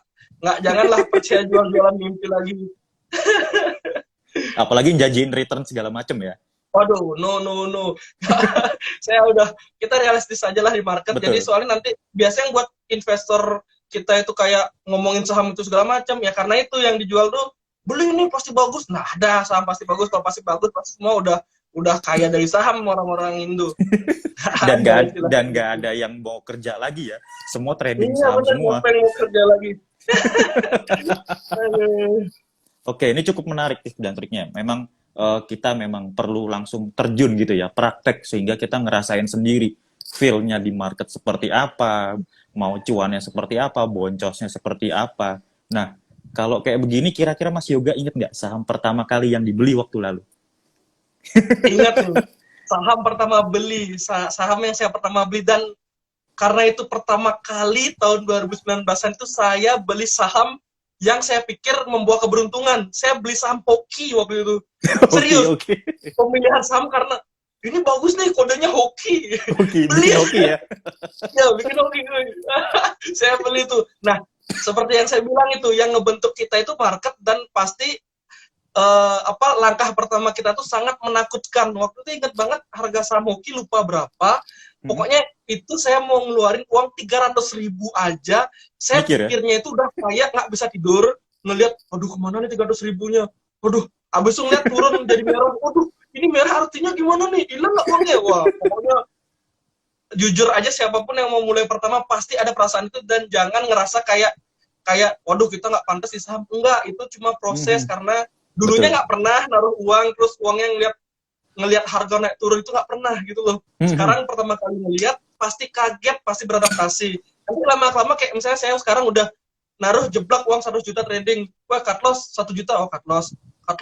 janganlah percaya jual-jualan mimpi lagi. Apalagi janjiin return segala macem ya. Waduh, no, no, no. Saya udah, kita realistis aja lah di market. Jadi Betul. soalnya nanti biasanya yang buat investor kita itu kayak ngomongin saham itu segala macam, ya karena itu yang dijual tuh, beli ini pasti bagus. Nah, ada saham pasti bagus, kalau pasti bagus pasti semua udah kaya dari saham orang-orang Indo. Ada istilah Dan kayak nggak gitu. ada yang mau kerja lagi ya. Semua trading Iya saham benar, semua. siapa yang mau kerja lagi? Aduh. Oke, ini cukup menarik tips dan triknya. Memang kita memang perlu langsung terjun gitu ya, praktek sehingga kita ngerasain sendiri feel-nya di market seperti apa, mau cuannya seperti apa, boncosnya seperti apa. Nah, kalau kayak begini kira-kira Mas Yoga inget nggak saham pertama kali yang dibeli waktu lalu? Ingat tuh, saham pertama beli, saham yang saya pertama beli, dan karena itu pertama kali tahun 2019-an itu saya beli saham yang saya pikir membawa keberuntungan. Saya beli saham hoki waktu itu. Oke, Serius, oke. pemilihan saham karena ini bagus nih, kodenya hoki. Oke, Beli, bikin hoki ya. ya bikin hoki. Saya beli itu. Nah, seperti yang saya bilang itu, yang ngebentuk kita itu market, dan pasti langkah pertama kita tuh sangat menakutkan. Waktu itu ingat banget harga saham hoki, lupa berapa. Hmm, Pokoknya itu saya mau ngeluarin uang 300.000 aja. Saya mikir ya. pikirnya itu udah kayak nggak bisa tidur. Ngelihat, aduh kemana nih 300.000-nya? Aduh, Abis itu ngeliat turun jadi merah, waduh, ini merah artinya gimana nih? Hilang nggak uangnya? Wah, pokoknya jujur aja siapapun yang mau mulai pertama pasti ada perasaan itu, dan jangan ngerasa kayak kayak waduh kita nggak pantas di saham. Enggak, itu cuma proses Mhm. karena dulunya Betul. nggak pernah naruh uang terus uangnya ngeliat ngelihat harga naik turun itu nggak pernah gitu loh. Mhm. Sekarang pertama kali ngelihat pasti kaget, pasti beradaptasi. Nanti lama-lama kayak misalnya saya sekarang udah naruh jeblak uang 100 juta trading, wah cut loss 1 juta, oh cut loss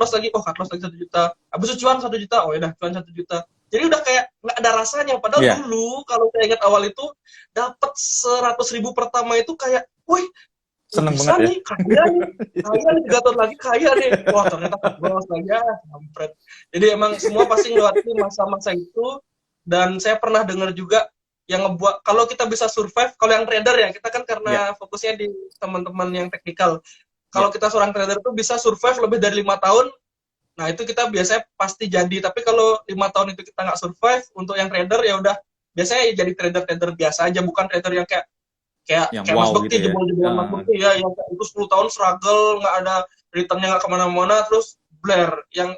lagi, oh cut loss lagi 1 juta, habis itu cuan 1 juta, oh ya udah cuan 1 juta. Jadi udah kayak nggak ada rasanya. Padahal Iya, dulu kalau saya ingat awal itu dapat 100 ribu pertama itu kayak, wih, oh seneng banget bisa ya. nih, kaya nih 3 tahun lagi kaya nih. Wah ternyata cut loss lagi ya, kampret. Jadi emang semua pasti ngelewatin masa-masa itu. Dan saya pernah dengar juga yang ngebuat kalau kita bisa survive, kalau yang trader ya kita kan Iya, karena fokusnya di teman-teman yang teknikal. iya. Kalau kita seorang trader tuh bisa survive lebih dari 5 tahun, nah itu kita biasanya pasti jadi. Tapi kalau 5 tahun itu kita nggak survive, untuk yang trader ya udah biasanya jadi trader-trader biasa aja, bukan trader yang kayak kayak Yang kayak Mas wow gitu Bekti, ya. jebol-jebolan Mas Bekti ya, yang kayak itu 10 tahun struggle, nggak ada returnnya, nggak kemana-mana, terus blur. Yang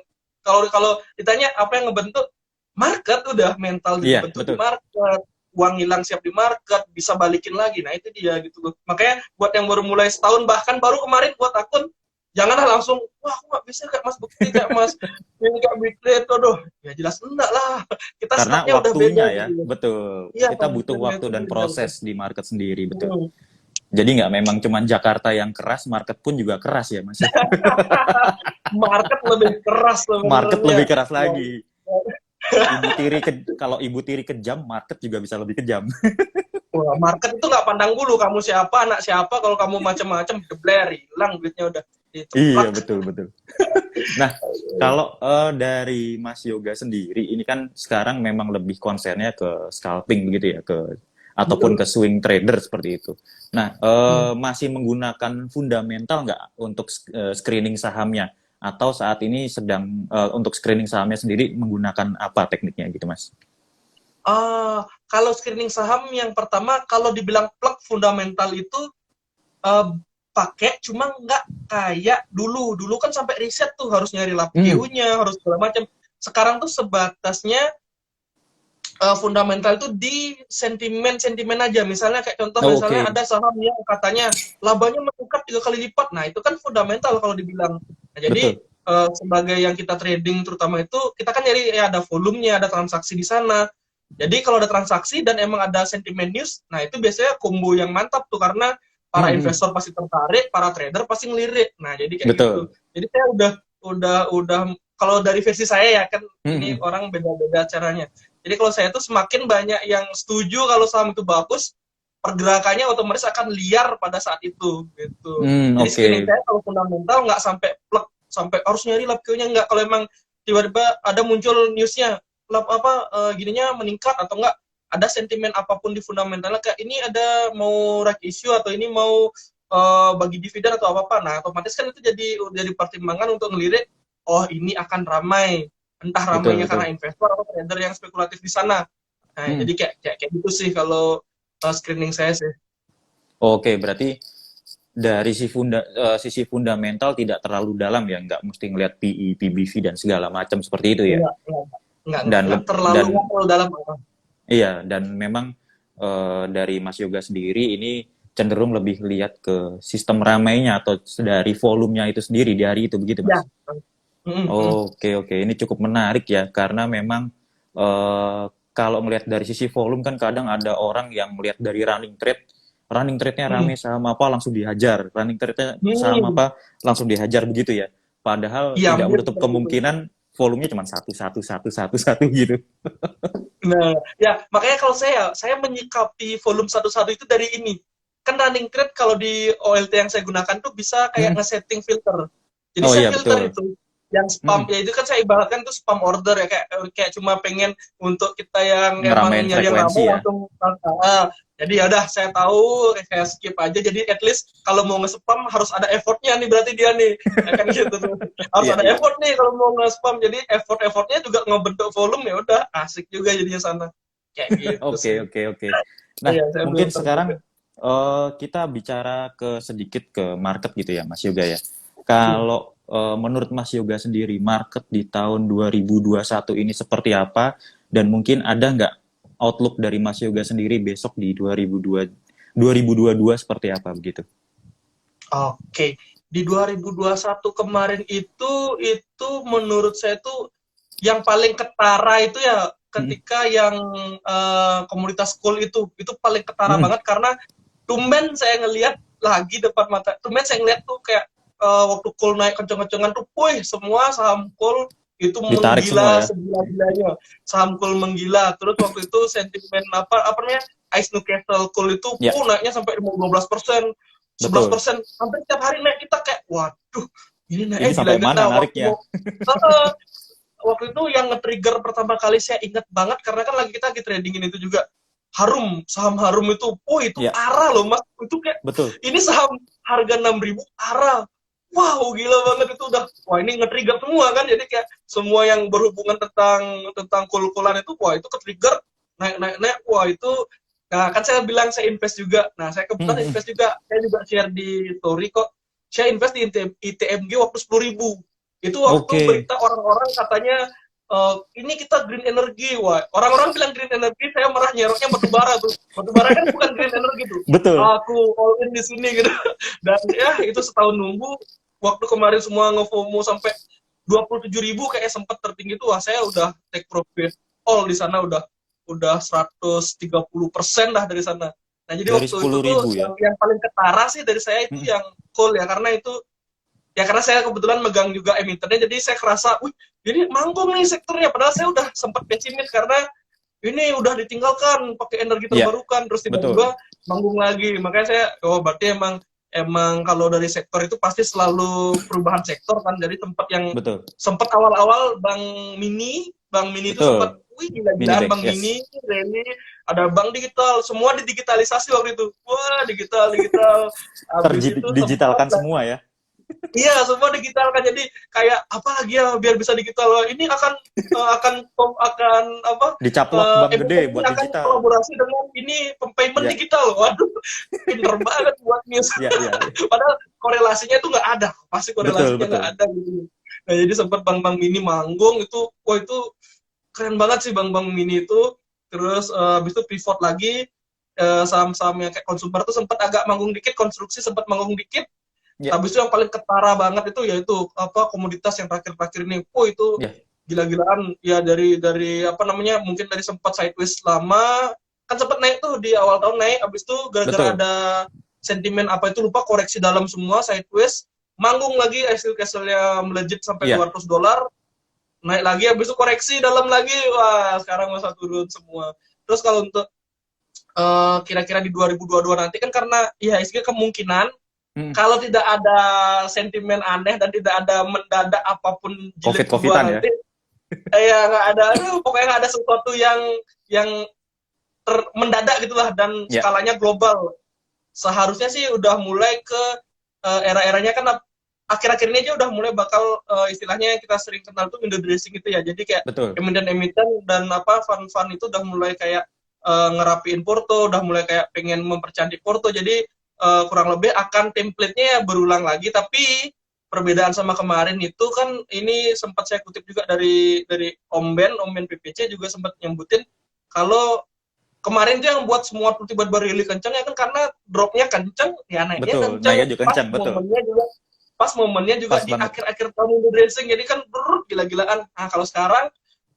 kalau kalau ditanya apa yang ngebentuk market, udah mental Iya, dibentuk di betul. market, uang hilang siap di market, bisa balikin lagi. Nah itu dia gitu loh. Makanya buat yang baru mulai setahun, bahkan baru kemarin buat akun, janganlah langsung, wah aku nggak bisa kayak Mas Bekti, kayak Mas ini kayak Bitret, aduh ya jelas enggak lah. Kita Karena startnya udah beda waktunya ya, gitu loh. betul. Iya, Kita butuh pemikirannya waktu itu dan beda. proses di market sendiri, betul. Hmm. Jadi nggak memang cuman Jakarta yang keras, market pun juga keras ya, Mas. Market lebih keras Market sebenarnya. lebih keras lagi. Kalau ibu tiri kejam, market juga bisa lebih kejam. Wah, market itu nggak pandang bulu kamu siapa, anak siapa, kalau kamu macam-macam debler, hilang duitnya udah Iya, diteplak. betul, betul. Nah, kalau dari Mas Yoga sendiri, ini kan sekarang memang lebih konsennya ke scalping begitu ya, ataupun Betul. ke swing trader seperti itu. Nah, Hmm. masih menggunakan fundamental nggak untuk screening sahamnya? Atau saat ini sedang untuk screening sahamnya sendiri menggunakan apa tekniknya gitu, Mas? Kalau screening saham yang pertama, kalau dibilang plug fundamental itu eh, pakai, cuma nggak kayak dulu. Dulu kan sampai riset tuh harus nyari lab Hmm. GU-nya, harus segala macam. Sekarang tuh sebatasnya fundamental itu di sentimen-sentimen aja. Misalnya kayak contoh, Oh, misalnya oke. ada saham yang katanya labanya meningkat 3 kali lipat. Nah itu kan fundamental kalau dibilang. Nah, jadi Betul. sebagai yang kita trading terutama itu, kita kan nyari ya ada volumenya, ada transaksi di sana. Jadi kalau ada transaksi dan emang ada sentimen news, nah itu biasanya combo yang mantap tuh, karena Hmm, para hmm. investor pasti tertarik, para trader pasti ngelirik. Nah jadi kayak gitu. Betul. Jadi saya udah kalau dari versi saya ya kan, Hmm, ini hmm. orang beda-beda caranya. Jadi kalau saya tuh semakin banyak yang setuju kalau saham itu bagus, pergerakannya otomatis akan liar pada saat itu gitu. Hmm, Jadi screening oke. saya kalau fundamental nggak sampai plek, sampai harus nyari lab Q-nya, nggak. Kalau emang tiba-tiba ada muncul newsnya lab apa gininya meningkat atau enggak, ada sentimen apapun di fundamentalnya, kayak ini ada mau right issue atau ini mau bagi dividen atau apa apa, nah otomatis kan itu jadi pertimbangan untuk ngelirik, oh ini akan ramai, entah Betul, ramainya karena betul. investor atau trader yang spekulatif di sana. Nah Hmm. jadi kayak gitu sih kalau screening saya sih. Oke, berarti dari sisi fundamental tidak terlalu dalam ya, nggak mesti ngelihat PE, PBV dan segala macam seperti itu ya. Enggak terlalu Dan dalam. iya, dan memang dari Mas Yoga sendiri ini cenderung lebih lihat ke sistem ramainya atau dari volumenya itu sendiri di hari itu begitu, Ya. Mas. Oke, oke, ini cukup menarik ya, karena memang eh, kalau melihat dari sisi volume kan kadang ada orang yang melihat dari running trade-nya rame saham apa langsung dihajar, running trade-nya saham apa langsung dihajar begitu ya. Padahal Iya, tidak mungkin menutup seperti itu. kemungkinan volumenya cuma satu gitu. Nah, ya makanya kalau saya menyikapi volume satu-satu itu dari ini. Kan running trade kalau di OLT yang saya gunakan tuh bisa kayak Hmm. ngesetting filter. Jadi Oh saya iya filter betul. itu yang spam, Hmm. ya itu kan saya ibaratkan itu spam order ya, kayak kayak cuma pengen untuk kita yang emang Ngeramein nyari yang frekuensi ramai ya. langsung. Jadi ya udah saya tahu, saya skip aja. Jadi at least kalau mau nge-spam harus ada effortnya nih, berarti dia nih, ya kan gitu tuh. Harus Iya, ada iya. effort nih kalau mau nge-spam. Jadi effortnya juga ngebentuk volume, ya udah asik juga jadinya sana. Kayak gitu Oke, sih. oke, oke. Nah, Iya, saya mungkin filter juga. sekarang kita bicara sedikit ke market gitu ya, Mas Yoga ya. Hmm. Kalau menurut Mas Yoga sendiri market di tahun 2021 ini seperti apa, dan mungkin ada nggak outlook dari Mas Yoga sendiri besok di 2022 seperti apa begitu? Oke, di 2021 kemarin itu menurut saya tuh yang paling ketara itu ya Mm, ketika yang komunitas school itu paling ketara mm, banget karena tumben saya ngelihat lagi depan mata, tumben saya ngelihat tuh kayak waktu cool naik kenceng-kencengan tuh, wih semua saham cool itu ditarik semua menggila ya. segila-gilanya, saham cool menggila. Terus waktu itu sentimen apa namanya Ice Newcastle cool itu Ya, naiknya sampai 12%, sebelas betul. persen hampir tiap hari naik. Kita kayak waduh ini Ini naiknya sampai gila-gila. mana Nah, nariknya? uh, waktu itu yang nge-trigger pertama kali saya ingat banget karena kan kita lagi tradingin itu juga Harum, saham Harum itu, itu Ya, arah loh mas, itu kayak betul. ini saham harga 6.000 arah, wow gila banget itu udah, wah ini nge-trigger semua kan, jadi kayak semua yang berhubungan tentang kul-kulan itu, wah itu ke-trigger, naik, wah itu, nah kan saya bilang saya invest juga, nah saya kebetulan Mm, mm. invest juga, saya juga share di story kok, saya invest di ITMG waktu 10.000, itu waktu Oke, berita orang-orang katanya ini kita green energy, wah orang-orang bilang green energy, saya marah nyeroknya batu bara tuh, batu bara kan bukan green energy tuh, betul. aku all in di sini gitu. Dan ya itu setahun nunggu, waktu kemarin semua ngefomo sampai 27.000 kayak sempat tertinggi tuh, wah saya udah take profit all di sana, udah 130% lah dari sana. Nah jadi Dari waktu itu sepuluh tuh ribu ya. yang paling ketara sih dari saya itu Mm, yang coal ya, karena itu ya karena saya kebetulan megang juga emitennya, jadi saya kerasa, wih ini manggung nih sektornya, padahal saya udah sempat pesimis karena ini udah ditinggalkan pakai energi ya, terbarukan, terus betul. tiba-tiba manggung lagi, makanya saya berarti emang kalau dari sektor itu pasti selalu perubahan sektor kan, jadi tempat yang Betul. sempat awal-awal Bank Mini itu sempat, Betul. wih Mini gila-gilaan bank, Bank yes. Mini, Reni, ada bank digital, semua didigitalisasi waktu itu, wah digital, digital, habis itu sempat. Terdigitalkan semua ya. Iya, semua digital kan. Jadi kayak apa lagi ya biar bisa digital. Ini akan apa? Dicaplok bank gede Emiten ini buat akan digital. kolaborasi dengan ini payment Ya, digital. Waduh, pinter banget buat news. ya, ya. Padahal korelasinya itu nggak ada. Pasti Betul, korelasinya nggak betul. ada gitu. Nah, jadi sempat bank-bank mini manggung itu, wah itu keren banget sih bank-bank mini itu. Terus habis itu pivot lagi, saham-saham yang kayak konsumer tuh sempat agak manggung dikit, konstruksi sempat manggung dikit. Ya, Habis itu yang paling ketara banget itu yaitu apa komoditas yang terakhir-terakhir ini. Itu ya, gila-gilaan ya, dari apa namanya, mungkin dari sempat sideways lama, kan sempat naik tuh di awal tahun naik, habis itu gara-gara betul. ada sentimen apa itu lupa, koreksi dalam semua sideways, manggung lagi, hasil castle-nya melejit sampai Ya, $200, naik lagi, habis itu koreksi dalam lagi, wah sekarang masa turun semua. Terus kalau untuk kira-kira di 2022 nanti kan, karena IHSG kemungkinan mm, kalau tidak ada sentimen aneh dan tidak ada mendadak apapun jilid kedua COVID-COVIDan ya. nanti, ya nggak ada, pokoknya nggak ada sesuatu yang mendadak gitulah dan Ya, skalanya global. Seharusnya sih udah mulai ke era-eranya kan, akhir-akhir ini aja udah mulai bakal istilahnya yang kita sering kenal tuh window dressing itu ya. Jadi kayak betul. emiten-emiten dan apa fund-fund itu udah mulai kayak ngerapiin porto, udah mulai kayak pengen mempercantik porto. Jadi kurang lebih akan template-nya ya berulang lagi, tapi perbedaan sama kemarin itu kan, ini sempat saya kutip juga dari Om Ben PPC juga sempat nyebutin kalau kemarin tuh yang buat semua tiba-tiba really kenceng ya kan, karena dropnya kenceng ya naiknya Betul. kenceng, Naiknya juga kencang, betul. pas momennya juga Pas di banget. akhir-akhir tahun window dressing, jadi kan gila-gilaan. Nah kalau sekarang,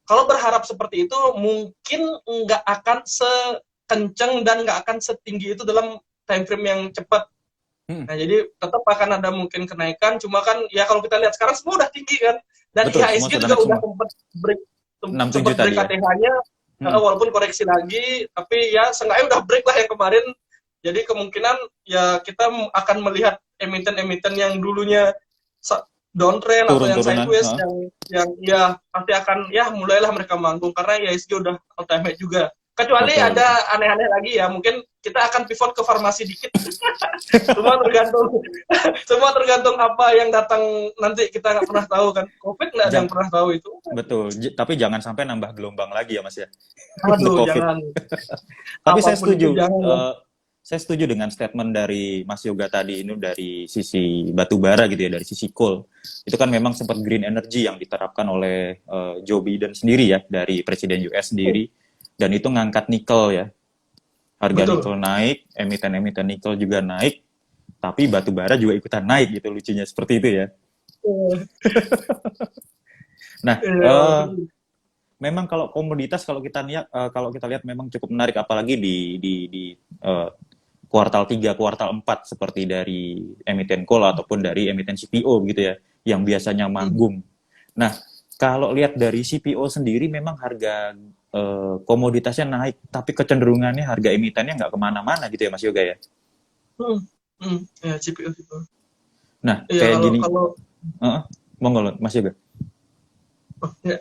kalau berharap seperti itu mungkin nggak akan sekenceng dan nggak akan setinggi itu dalam time frame yang cepat. Mm, Nah jadi tetap akan ada mungkin kenaikan, cuma kan ya kalau kita lihat sekarang semua udah tinggi kan, dan betul, semua IHSG sudah juga naik udah semua. break 67 sempat break tadi ya. KTH-nya, Mm, walaupun koreksi lagi, tapi ya seenggaknya udah break lah yang kemarin. Jadi kemungkinan ya kita akan melihat emiten-emiten yang dulunya downtrend atau yang turun-turunan. sideways, Heeh. yang ya pasti akan ya mulailah mereka manggung karena IHSG udah all time high juga. Kecuali Betul, betul. ada aneh-aneh lagi ya, mungkin kita akan pivot ke farmasi dikit. semua tergantung semua tergantung apa yang datang nanti, kita nggak pernah tahu kan, COVID nggak ada yang Jang, pernah tahu itu. betul. Tapi jangan sampai nambah gelombang lagi ya, Mas ya. Untuk Aduh COVID. jangan, Tapi saya apapun itu setuju. jangan ya. saya setuju dengan statement dari Mas Yoga tadi ini dari sisi batu bara gitu ya, dari sisi coal. Itu kan memang sempat green energy yang diterapkan oleh Joe Biden sendiri ya, dari Presiden US sendiri. Dan itu ngangkat nikel ya. Harga Betul. nikel naik, emiten-emiten nikel juga naik, tapi batu bara juga ikutan naik gitu, lucunya seperti itu ya. Nah, memang kalau komoditas kalau kita lihat memang cukup menarik, apalagi di eh, kuartal 3, kuartal 4 seperti dari emiten coal ataupun dari emiten CPO gitu ya, yang biasanya manggung. Nah, kalau lihat dari CPO sendiri memang harga komoditasnya naik, tapi kecenderungannya harga emitennya nggak kemana-mana gitu ya Mas Yoga ya. Ya, CPO gitu. Nah, Iya, kayak kalau gini, kalau monggo Mas Yoga.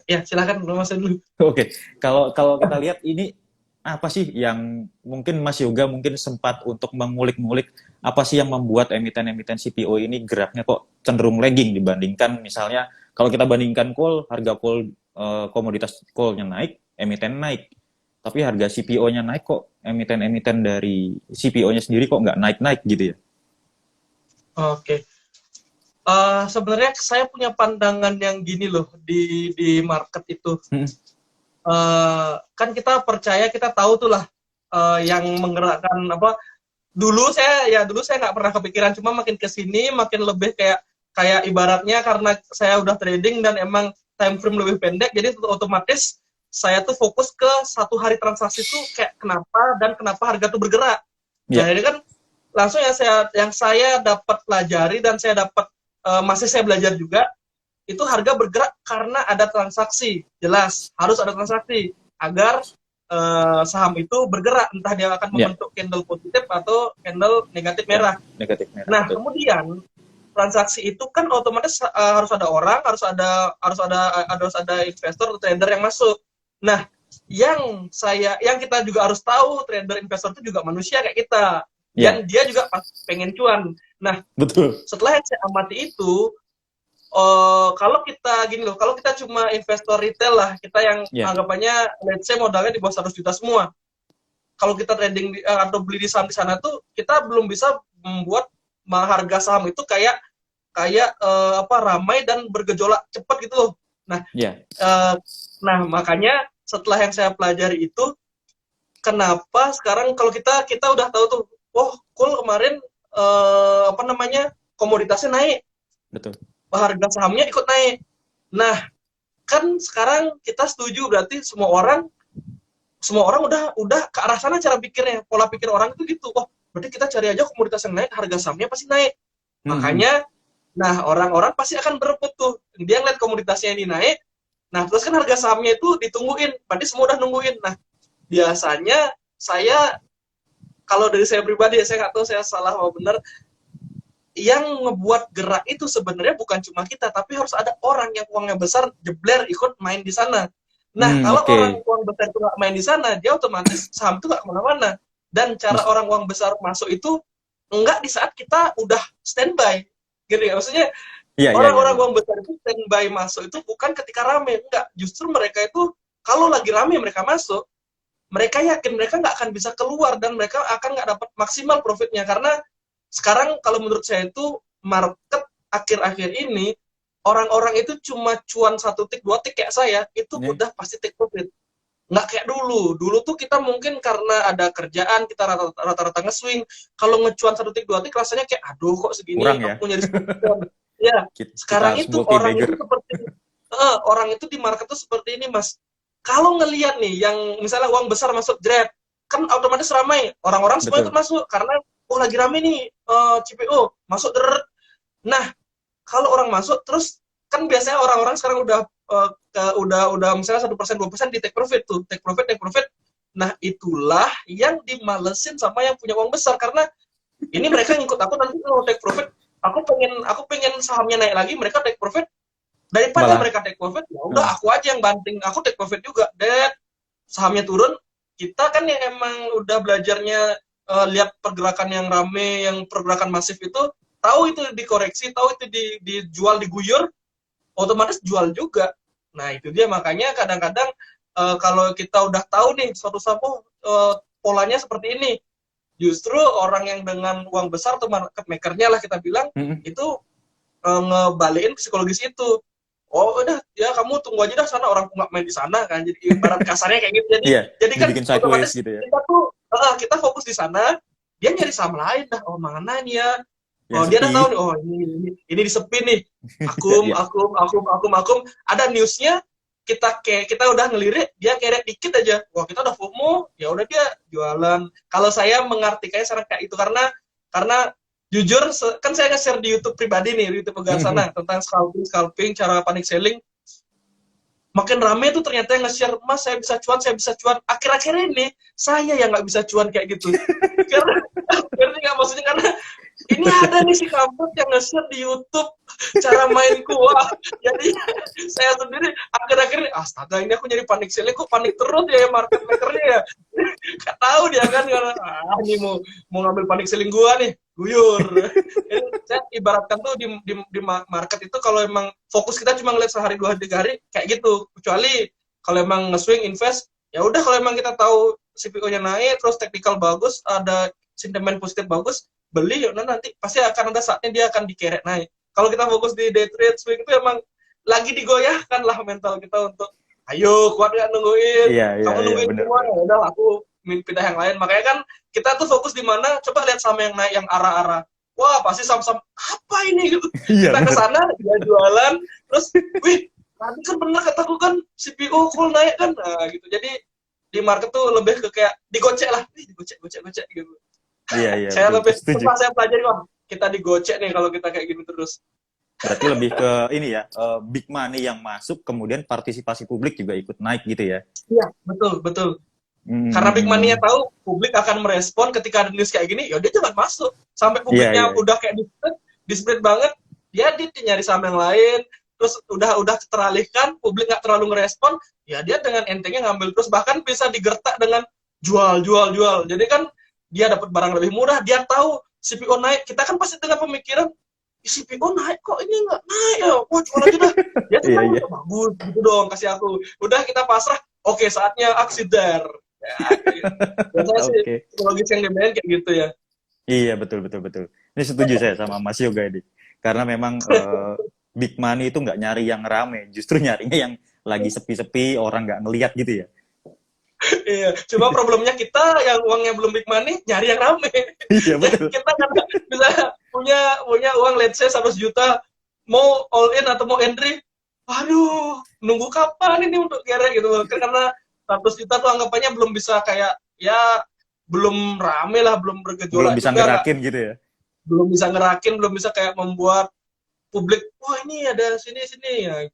ya silakan Mas dulu. Oke, kalau kalau kita lihat ini apa sih yang mungkin Mas Yoga mungkin sempat untuk mengulik-ngulik apa sih yang membuat emiten-emiten CPO ini geraknya kok cenderung lagging dibandingkan misalnya kalau kita bandingkan coal, harga coal komoditas coalnya naik, emiten naik. Tapi harga CPO-nya naik kok emiten-emiten dari CPO-nya sendiri kok nggak naik-naik gitu ya. Oke. Sebenarnya saya punya pandangan yang gini loh di market itu. Hmm, Kan kita percaya, kita tahu tuh lah yang menggerakkan apa. Dulu saya nggak pernah kepikiran, cuma makin kesini makin lebih kayak ibaratnya karena saya udah trading dan emang time frame lebih pendek, jadi otomatis saya tuh fokus ke satu hari transaksi tuh kayak kenapa harga tuh bergerak. Nah ya, ini kan langsung yang saya dapat pelajari dan saya dapat masih saya belajar juga, itu harga bergerak karena ada transaksi. Jelas harus ada transaksi agar saham itu bergerak, entah dia akan ya, membentuk candle positif atau candle negatif ya, merah. negatif merah Nah betul. kemudian transaksi itu kan otomatis harus ada orang, harus ada investor atau trader yang masuk. Nah yang kita juga harus tahu, trader investor itu juga manusia kayak kita, Ya, dan dia juga pasti pengen cuan. Nah betul. setelah yang saya amati itu, kalau kita gini loh, kalau kita cuma investor retail lah, kita yang Ya, anggapannya let's say modalnya di bawah 100 juta semua. Kalau kita trading atau beli di saham di sana tuh, kita belum bisa membuat harga saham itu kayak kayak ramai dan bergejolak cepat gitu loh. Nah, ya, uh, makanya setelah yang saya pelajari itu, kenapa sekarang kalau kita udah tahu tuh, oh, cool kemarin komoditasnya naik, betul. harga sahamnya ikut naik. Nah, kan sekarang kita setuju berarti semua orang udah ke arah sana cara pikirnya, pola pikir orang itu gitu. Oh, berarti kita cari aja komoditas yang naik, harga sahamnya pasti naik. Hmm, hmm. Makanya, nah orang-orang pasti akan berebut tuh. Dia ngeliat komoditasnya ini naik, nah terus kan harga sahamnya itu ditungguin, berarti semua udah nungguin. Nah, biasanya saya, kalau dari saya pribadi, saya nggak tahu saya salah atau benar, yang ngebuat gerak itu sebenarnya bukan cuma kita, tapi harus ada orang yang uangnya besar jebler ikut main di sana. Nah, kalau Oke. orang uang besar itu nggak main di sana, dia otomatis saham itu nggak kemana-mana. Dan cara Mas, orang uang besar masuk itu enggak di saat kita udah standby. Gitu ya, maksudnya iya, iya, iya, orang-orang iya. uang besar itu standby masuk itu bukan ketika rame, enggak. Justru mereka itu kalau lagi rame mereka masuk, mereka yakin mereka nggak akan bisa keluar dan mereka akan nggak dapat maksimal profitnya, karena sekarang kalau menurut saya itu market akhir-akhir ini orang-orang itu cuma cuan satu tik dua tik kayak saya itu Ini, udah pasti take profit, nggak kayak dulu tuh kita mungkin karena ada kerjaan kita rata-rata nge-swing, kalau ngecuan satu tik dua tik rasanya kayak aduh kok segini kurang ya. aku nyari 10 ya. Kita Sekarang harus itu multi bagger. orang itu di market tuh seperti ini Mas, kalau ngelihat nih yang misalnya uang besar masuk Grab kan otomatis ramai, orang-orang semua ikut Betul. masuk karena oh lagi rame nih CPO masuk nah kalau orang masuk terus kan biasanya orang-orang sekarang udah misalnya 1% 2% di take profit tuh, take profit. Nah itulah yang dimalesin sama yang punya uang besar, karena ini mereka ngikut aku nanti kalau take profit, aku pengen sahamnya naik lagi, mereka take profit, daripada Malah, mereka take profit ya udah eh, aku aja yang banting, aku take profit juga, sahamnya turun, kita kan yang emang udah belajarnya lihat pergerakan yang rame, yang pergerakan masif itu, tahu itu dikoreksi, tahu itu dijual, diguyur, otomatis jual juga. Nah itu dia, makanya kadang-kadang kalau kita udah tahu nih suatu saham polanya seperti ini, Justru orang yang dengan uang besar atau market makernya lah kita bilang, itu ngebalikin psikologis itu. Oh udah ya kamu tunggu aja dah sana, orang nggak main di sana kan, jadi ibarat kasarnya kayak gitu. Iya, Jadi kan dibikin sideways otomatis gitu ya. kita fokus di sana, dia nyari saham lain dah. Oh mana nih ya, Yang oh dia sepi. udah tahu nih, oh ini disepi nih, akum Iya. akum akum akum akum, ada newsnya, kita udah ngelirik, dia kerek dikit aja, wah kita udah FOMO, ya udah dia jualan. Kalau saya mengartikannya sekarang kayak itu, karena jujur kan saya nge-share di YouTube pribadi nih, di YouTube Pegang Sana tentang scalping, cara panic selling. Makin rame tuh ternyata yang nge-share, mas saya bisa cuan, saya bisa cuan. Akhir-akhir ini saya yang nggak bisa cuan kayak gitu. Karena ngerti nggak maksudnya, karena ini ada nih si kampus yang nge-share di YouTube cara main kuah. Jadi saya sendiri akhir-akhir ini, astaga ini aku nyari panik selling, kok panik terus ya market makernya ya. Gak tahu dia kan, karena ini mau ngambil panik selling gua nih, guyur. Jadi, saya ibaratkan tuh di market itu, kalau emang fokus kita cuma ngeliat sehari 2 hari 3 hari kayak gitu. Kecuali kalau emang nge-swing invest, ya udah kalau emang kita tahu CPO-nya naik, terus technical bagus, ada sentimen positif bagus, beli ya nanti pasti akan ada saatnya dia akan dikerek naik. Kalau kita fokus di day trade swing itu emang lagi digoyahkan lah mental kita untuk ayo kuat nggak nungguin, Iya, iya, kamu iya, nungguin benar. semua, ya udah aku pindah yang lain. Makanya kan kita tuh fokus di mana, coba lihat saham yang naik, yang arah-arah, wah pasti saham-saham apa ini gitu, Iya, kita ke benar. sana dia jualan, terus wih tadi kan bener kataku kan CPO full naik kan, nah gitu. Jadi di market tuh lebih ke kayak digocek lah, digocek gocek gocek gitu. Iya, iya, Saya betul, betul. lebih Setuju. setelah saya pelajari, wah kita digocek nih kalau kita kayak gini terus. Berarti lebih ke ini ya, big money yang masuk, kemudian partisipasi publik juga ikut naik gitu ya. Iya betul betul, karena big money-nya Hmm. tahu publik akan merespon ketika ada news kayak gini, ya dia jangan masuk. Sampai Iya, publiknya iya. udah kayak di-spread banget, dia nyari saham yang lain, terus udah teralihkan, publik nggak terlalu ngerespon, ya dia dengan entengnya ngambil terus, bahkan bisa digertak dengan jual jual jual. Jadi kan dia dapat barang lebih murah, dia tahu CPO naik, kita kan pasti dengan pemikiran, CPO naik kok ini nggak naik ya, wah jual aja dah. Dia Iya, senang, iya. bagus gitu dong, kasih aku. Udah kita pasrah, oke saatnya aksi dar. Ya, biasanya sih Oke. psikologis yang dimain kayak gitu ya. Iya, betul, betul, betul. Ini setuju saya sama Mas Yoga ini. Karena memang big money itu nggak nyari yang rame, justru nyarinya yang lagi sepi-sepi, orang nggak ngeliat gitu ya. Iya, cuma problemnya kita yang uangnya belum big money nyari yang rame. Iya, Jadi betul. kita kan bisa punya uang let's say 100 juta, mau all in atau mau entry, waduh, nunggu kapan ini untuk kerek gitu. Karena 100 juta tuh anggapannya belum bisa kayak, ya belum rame lah, belum Belum bergejolak bisa juga, nggak, ngerakin gitu ya. belum bisa ngerakin, belum bisa kayak membuat publik, wah ini ada sini ya.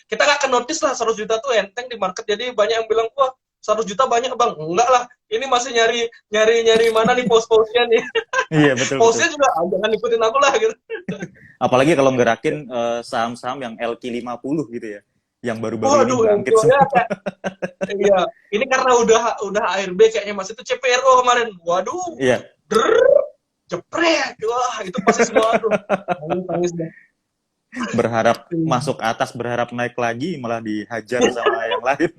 Kita nggak akan notice lah 100 juta tuh enteng di market. Jadi banyak yang bilang, wah 100 juta banyak bang, enggak lah, ini masih nyari mana nih post-postnya nih. Iya, betul, betul. Postnya juga jangan ikutin aku lah gitu. Apalagi kalau ngerakin saham-saham yang LQ50 gitu ya. Yang baru-baru ini Waduh, bangkit ya semua. kayak, iya, ini karena udah ARB kayaknya mas, itu CPRO kemarin, waduh, Iya, der, jepret, wah itu pasti semua tuh tangis deh. berharap masuk atas, berharap naik lagi, malah dihajar sama yang lain.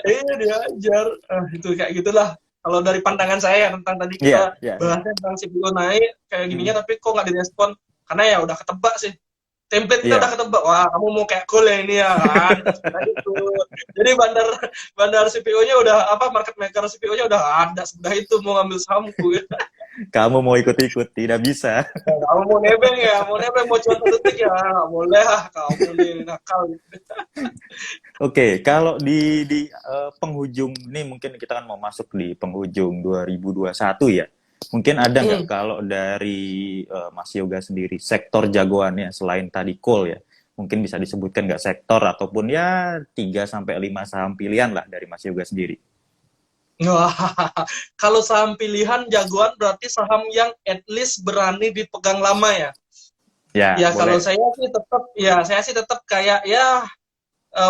Iya diajar, itu kayak gitulah. Kalau dari pandangan saya tentang tadi Iya, kita iya, iya. bahasnya tentang CPO naik kayak Hmm. gininya, tapi kok nggak direspon? Karena ya udah ketebak sih. Template kita udah Iya, ketebak. Wah, kamu mau kayak cool ya ini ya kan? Nah, itu. Jadi bandar bandar CPO-nya udah apa, market maker CPO-nya udah ada, sudah itu mau ngambil sahamku. kamu mau ikut-ikut, tidak bisa. Kamu mau nebeng mau cuan 1 detik ya, nggak boleh lah kamu nih nakal. Oke, kalau di penghujung ini mungkin kita kan mau masuk di penghujung 2021 ya. Mungkin ada nggak kalau dari Mas Yoga sendiri sektor jagoannya selain tadi coal ya? Mungkin bisa disebutkan nggak sektor ataupun ya 3 sampai 5 saham pilihan lah dari Mas Yoga sendiri. Wah, kalau saham pilihan jagoan berarti saham yang at least berani dipegang lama ya. Ya, Ya kalau boleh. saya sih tetap kayak ya,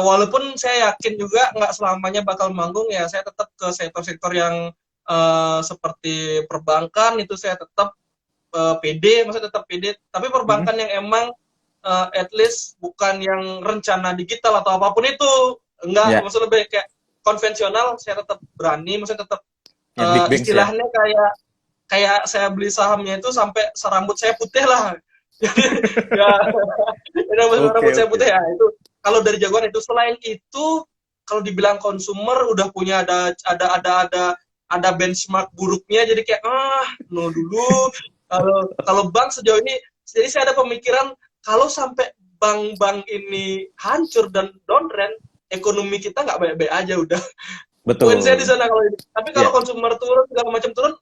walaupun saya yakin juga nggak selamanya bakal manggung ya, saya tetap ke sektor-sektor yang seperti perbankan itu saya tetap PD, maksudnya tetap PD. Tapi Mm-mm. perbankan yang emang at least bukan yang rencana digital atau apapun itu, enggak, Ya, maksudnya lebih kayak konvensional, saya tetap berani, maksudnya tetap yang big banks ya. istilahnya kayak kayak saya beli sahamnya itu sampai serambut saya putih lah. Jadi ya, Oke, rambut saya oke. putih ya itu. Kalau dari jagoan itu, selain itu, kalau dibilang konsumer udah punya ada benchmark buruknya, jadi kayak no dulu. Kalau bank sejauh ini, jadi saya ada pemikiran kalau sampai bank-bank ini hancur dan downtrend, ekonomi kita nggak baik-baik aja udah. Poin saya di Betul. sana kalau ini. Tapi kalau Ya, konsumer turun segala macam turun,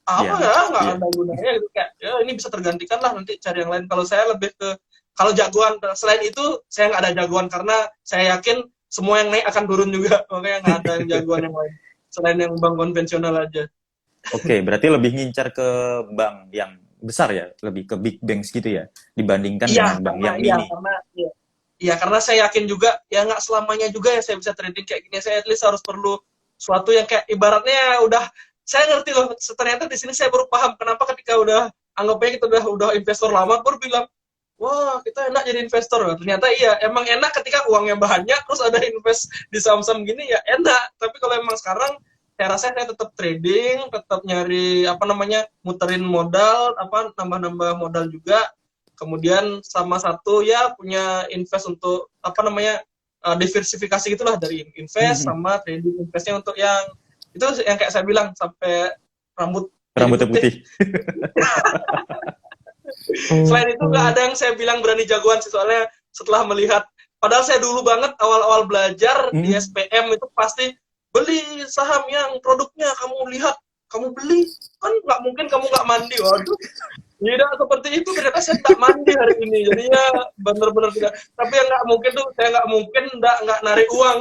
apa ya, ya nggak ya. ada gunanya gitu, kayak ya ini bisa tergantikan lah, nanti cari yang lain. Kalau saya lebih ke, kalau jagoan selain itu saya nggak ada jagoan, karena saya yakin semua yang naik akan turun juga, makanya nggak ada yang jagoan yang lain selain yang bank konvensional aja. Oke, berarti lebih ngincar ke bank yang besar ya, lebih ke big banks gitu ya, dibandingkan Iya, dengan bank karena yang mini. iya. Iya, karena saya yakin juga ya nggak selamanya juga ya saya bisa trading kayak gini. Saya at least harus perlu suatu yang kayak ibaratnya udah, saya ngerti loh. Ternyata di sini saya baru paham kenapa ketika udah, anggapnya kita udah investor lama, baru bilang, wah kita enak jadi investor. Ternyata iya, emang enak ketika uangnya banyak terus ada invest di saham-saham gini ya enak. Tapi kalau emang sekarang, saya rasa saya tetap trading, tetap nyari apa namanya, muterin modal, apa nambah-nambah modal juga. Kemudian sama satu ya punya invest untuk apa namanya, diversifikasi gitulah, dari invest sama trading investnya untuk yang itu, yang kayak saya bilang sampai rambut jadi Rambutnya putih. putih. Selain itu nggak ada yang saya bilang berani jagoan sih, soalnya setelah melihat, padahal saya dulu banget awal-awal belajar di Hmm. SPM itu pasti beli saham yang produknya kamu lihat, kamu beli, kan nggak mungkin kamu nggak mandi. Waduh, tidak seperti itu, ternyata saya tidak mandi hari ini, jadinya benar-benar tidak. Tapi yang nggak mungkin tuh, saya nggak mungkin nggak narik uang.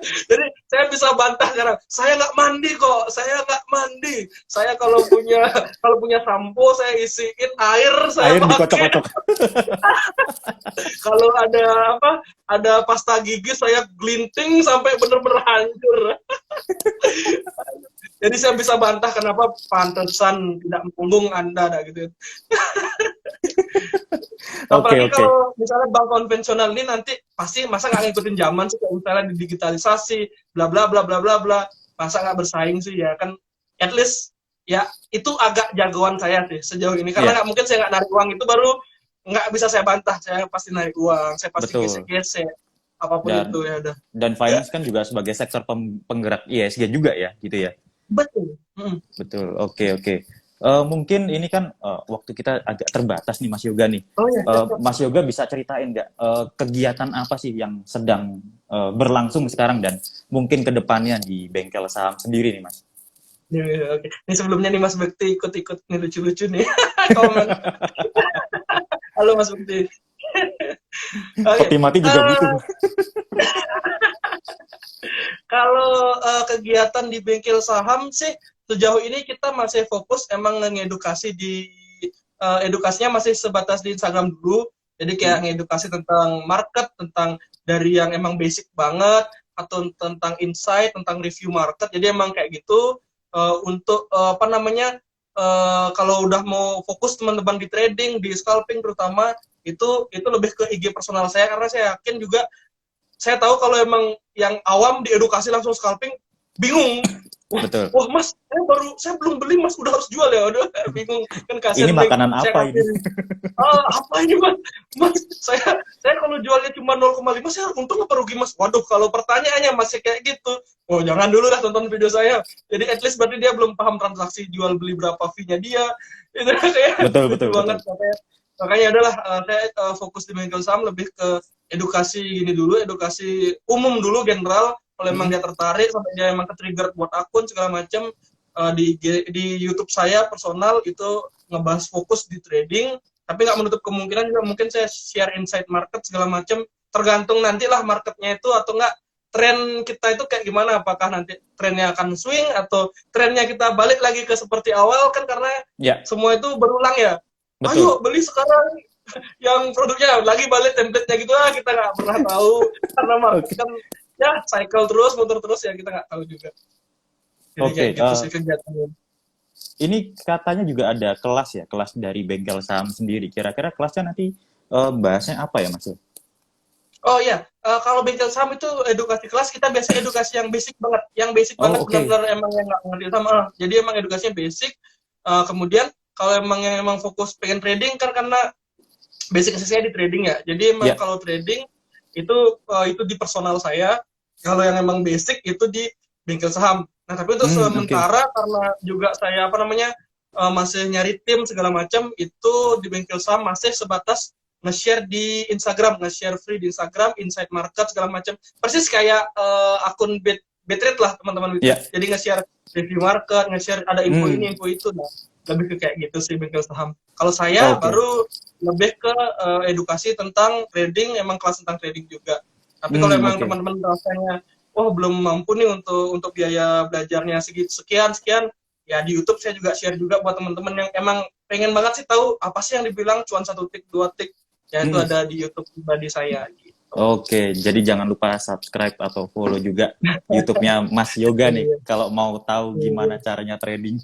Jadi saya bisa bantah sekarang, saya nggak mandi kok, saya nggak mandi. Saya kalau punya sampo saya isiin air, saya Air pakai. dikocok-kocok. Kalau ada pasta gigi, saya glinting sampai benar-benar hancur. Jadi saya bisa bantah kenapa pantesan tidak punggung Anda, dah, gitu. Oke, Apalagi oke. kalau misalnya bank konvensional ini nanti pasti, masa nggak ngikutin zaman sih, kayak misalnya digitalisasi, bla bla bla bla bla bla, masa nggak bersaing sih ya kan. At least ya itu agak jagoan saya sih sejauh ini, karena Ya, nggak mungkin saya nggak narik uang, itu baru nggak bisa saya bantah, saya pasti narik uang, saya pasti betul. gesek-gesek apapun Dan itu ya udah. dan Ya, finance kan juga sebagai sektor penggerak ISG juga ya, gitu ya. betul. Hmm. Betul. Oke, oke. Mungkin ini kan waktu kita agak terbatas nih Mas Yoga nih. Oh ya, siap, siap. Mas Yoga bisa ceritain nggak kegiatan apa sih yang sedang berlangsung sekarang dan mungkin ke depannya di bengkel saham sendiri nih Mas? Ya, oke. Ini sebelumnya nih Mas Bekti ikut-ikut nih, lucu-lucu nih komen. Halo Mas Bekti. Oke. Peti mati juga Eh, butuh. Kalau kegiatan di bengkel saham sih sejauh ini kita masih fokus emang ngedukasi edukasinya masih sebatas di Instagram dulu. Jadi kayak Hmm. ngedukasi tentang market, tentang dari yang emang basic banget, atau tentang insight, tentang review market. Jadi emang kayak gitu. Untuk apa namanya, kalau udah mau fokus teman-teman di trading, di scalping terutama, itu lebih ke IG personal saya, karena saya yakin juga, saya tahu kalau emang yang awam diedukasi langsung scalping, bingung. Wah, Betul. wah Mas, saya belum beli Mas, udah harus jual ya, udah bingung kan, Ini kasihan nih. makanan Saya apa ini? kasih, apa ini Mas? Mas, saya kalau jualnya cuma 0,5, saya untung apa rugi Mas? Waduh, kalau pertanyaannya masih kayak gitu, oh jangan dulu dah tonton video saya. Jadi at least berarti dia belum paham transaksi jual beli, berapa fee-nya dia. Itu kayak Betul, lucu betul, betul. banget, makanya adalah saya fokus di bengkel saham lebih ke edukasi gini dulu, edukasi umum dulu, general. Kalau emang Hmm. dia tertarik sampai dia emang ke-trigger buat akun segala macam, di YouTube saya personal itu ngebahas fokus di trading, tapi nggak menutup kemungkinan juga mungkin saya share insight market segala macam, tergantung nantilah marketnya itu, atau enggak tren kita itu kayak gimana, apakah nanti trennya akan swing atau trennya kita balik lagi ke seperti awal, kan karena Ya, semua itu berulang ya. betul. Ayo beli sekarang yang produknya lagi balik template-nya gitu, kita nggak pernah tahu, karena market Oke. kan ya cycle terus, muter terus ya, kita nggak tahu juga. Jadi kayak Oke, gitu sih kegiatannya. ini katanya juga ada kelas ya, kelas dari bengkel saham sendiri. Kira-kira kelasnya nanti bahasnya apa ya Mas? Oh iya, kalau bengkel saham itu edukasi kelas kita biasanya edukasi yang basic Oh, banget oke. benar-benar emang yang nggak ngerti sama. Jadi emang edukasinya basic. Kemudian kalau emang yang emang fokus pengen trading kan karena basic saya di trading ya. Jadi emang Ya. kalau trading itu di personal saya. Kalau yang emang basic itu di bengkel saham. Nah tapi untuk Oke. sementara karena juga saya apa namanya masih nyari tim segala macam itu di bengkel saham masih sebatas nge-share di Instagram, nge-share free di Instagram, Inside Market segala macam. Persis kayak akun Bitrate lah teman-teman Ya. Bitrate. Jadi nge-share review market, nge-share ada info Hmm. ini, info itu. Nah, lebih ke kayak gitu sih bengkel saham. Kalau saya Oke. baru lebih ke edukasi tentang trading, emang kelas tentang trading juga. Tapi kalau emang Oke. teman-teman rasanya, oh belum mampu nih untuk biaya belajarnya sekian sekian, ya di YouTube saya juga share juga buat teman-teman yang emang pengen banget sih tahu apa sih yang dibilang cuan 1 tik 2 tik, ya itu Hmm. ada di YouTube pribadi saya gitu. Oke, jadi jangan lupa subscribe atau follow juga YouTube-nya Mas Yoga nih, Iya, kalau mau tahu iya. gimana caranya trading.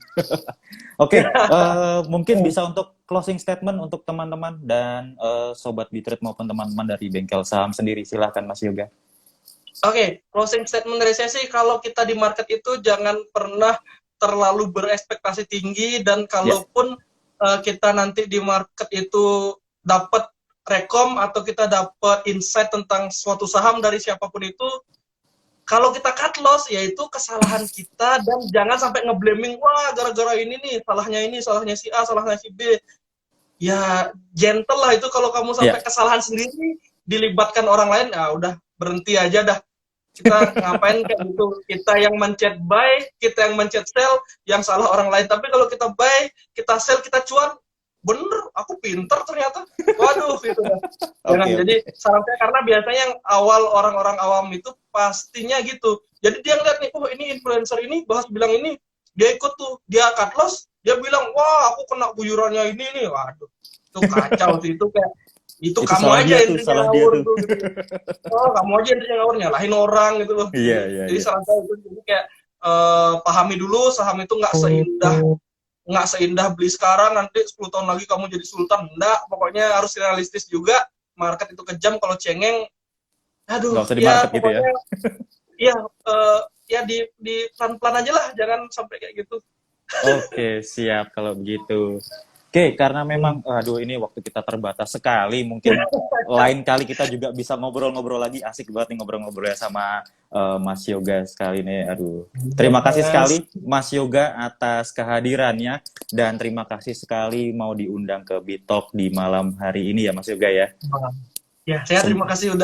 Oke, mungkin bisa untuk closing statement untuk teman-teman dan Sobat Bitrate maupun teman-teman dari Bengkel Saham sendiri. Silahkan Mas Yoga. Oke, closing statement dari saya sih kalau kita di market itu jangan pernah terlalu berekspektasi tinggi dan Ya, kalaupun kita nanti di market itu dapat rekom atau kita dapat insight tentang suatu saham dari siapapun itu, kalau kita cut loss yaitu kesalahan kita dan jangan sampai ngeblaming wah gara-gara ini salahnya si A, salahnya si B. Ya gentle lah itu kalau kamu ya. sampai kesalahan sendiri dilibatkan orang lain, ya udah berhenti aja dah, kita ngapain kayak gitu, kita yang mencet buy, kita yang mencet sell, yang salah orang lain. Tapi kalau kita buy, kita sell, kita cuan, bener aku pinter ternyata, waduh gitu ya. Jangan, Oke, jadi oke. saran saya karena biasanya yang awal orang-orang awam itu pastinya gitu, jadi dia ngeliat nih, oh ini influencer ini bahas bilang ini, dia ikut tuh, dia cut loss, dia bilang wah aku kena guyurannya ini nih, waduh itu kacau sih, itu kayak itu Itu kamu aja intinya salah dia ngawur tuh. tuh gitu. Oh kamu aja intinya ngawur, nyalahin orang gitu loh. Iya, iya, Jadi iya. saran saya itu jadi kayak pahami dulu saham itu nggak seindah beli sekarang nanti 10 tahun lagi kamu jadi sultan, enggak, pokoknya harus realistis juga, market itu kejam, kalau cengeng aduh Nggak usah di ya market gitu ya. pokoknya ya ya di pelan-pelan aja lah, jangan sampai kayak gitu. Oke, siap kalau begitu. Oke, karena memang, aduh ini waktu kita terbatas sekali, mungkin lain kali kita juga bisa ngobrol-ngobrol lagi, asik banget nih ngobrol-ngobrol ya sama Mas Yoga sekali nih, aduh. Terima kasih Mas, sekali Mas Yoga atas kehadirannya, dan terima kasih sekali mau diundang ke Bitalk di malam hari ini ya Mas Yoga ya. ya saya terima kasih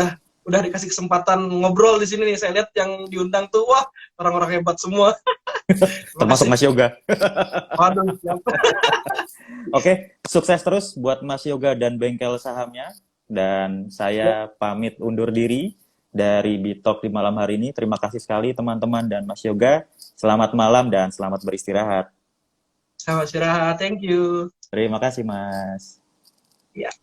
udah dikasih kesempatan ngobrol di sini nih, saya lihat yang diundang tuh wah orang-orang hebat semua. Terima Termasuk kasih. Mas Yoga. Waduh, siap. Oke, sukses terus buat Mas Yoga dan bengkel sahamnya. Dan saya pamit undur diri dari Bitalk di malam hari ini. Terima kasih sekali teman-teman dan Mas Yoga. Selamat malam dan selamat beristirahat. Selamat istirahat, thank you. Terima kasih Mas. Ya.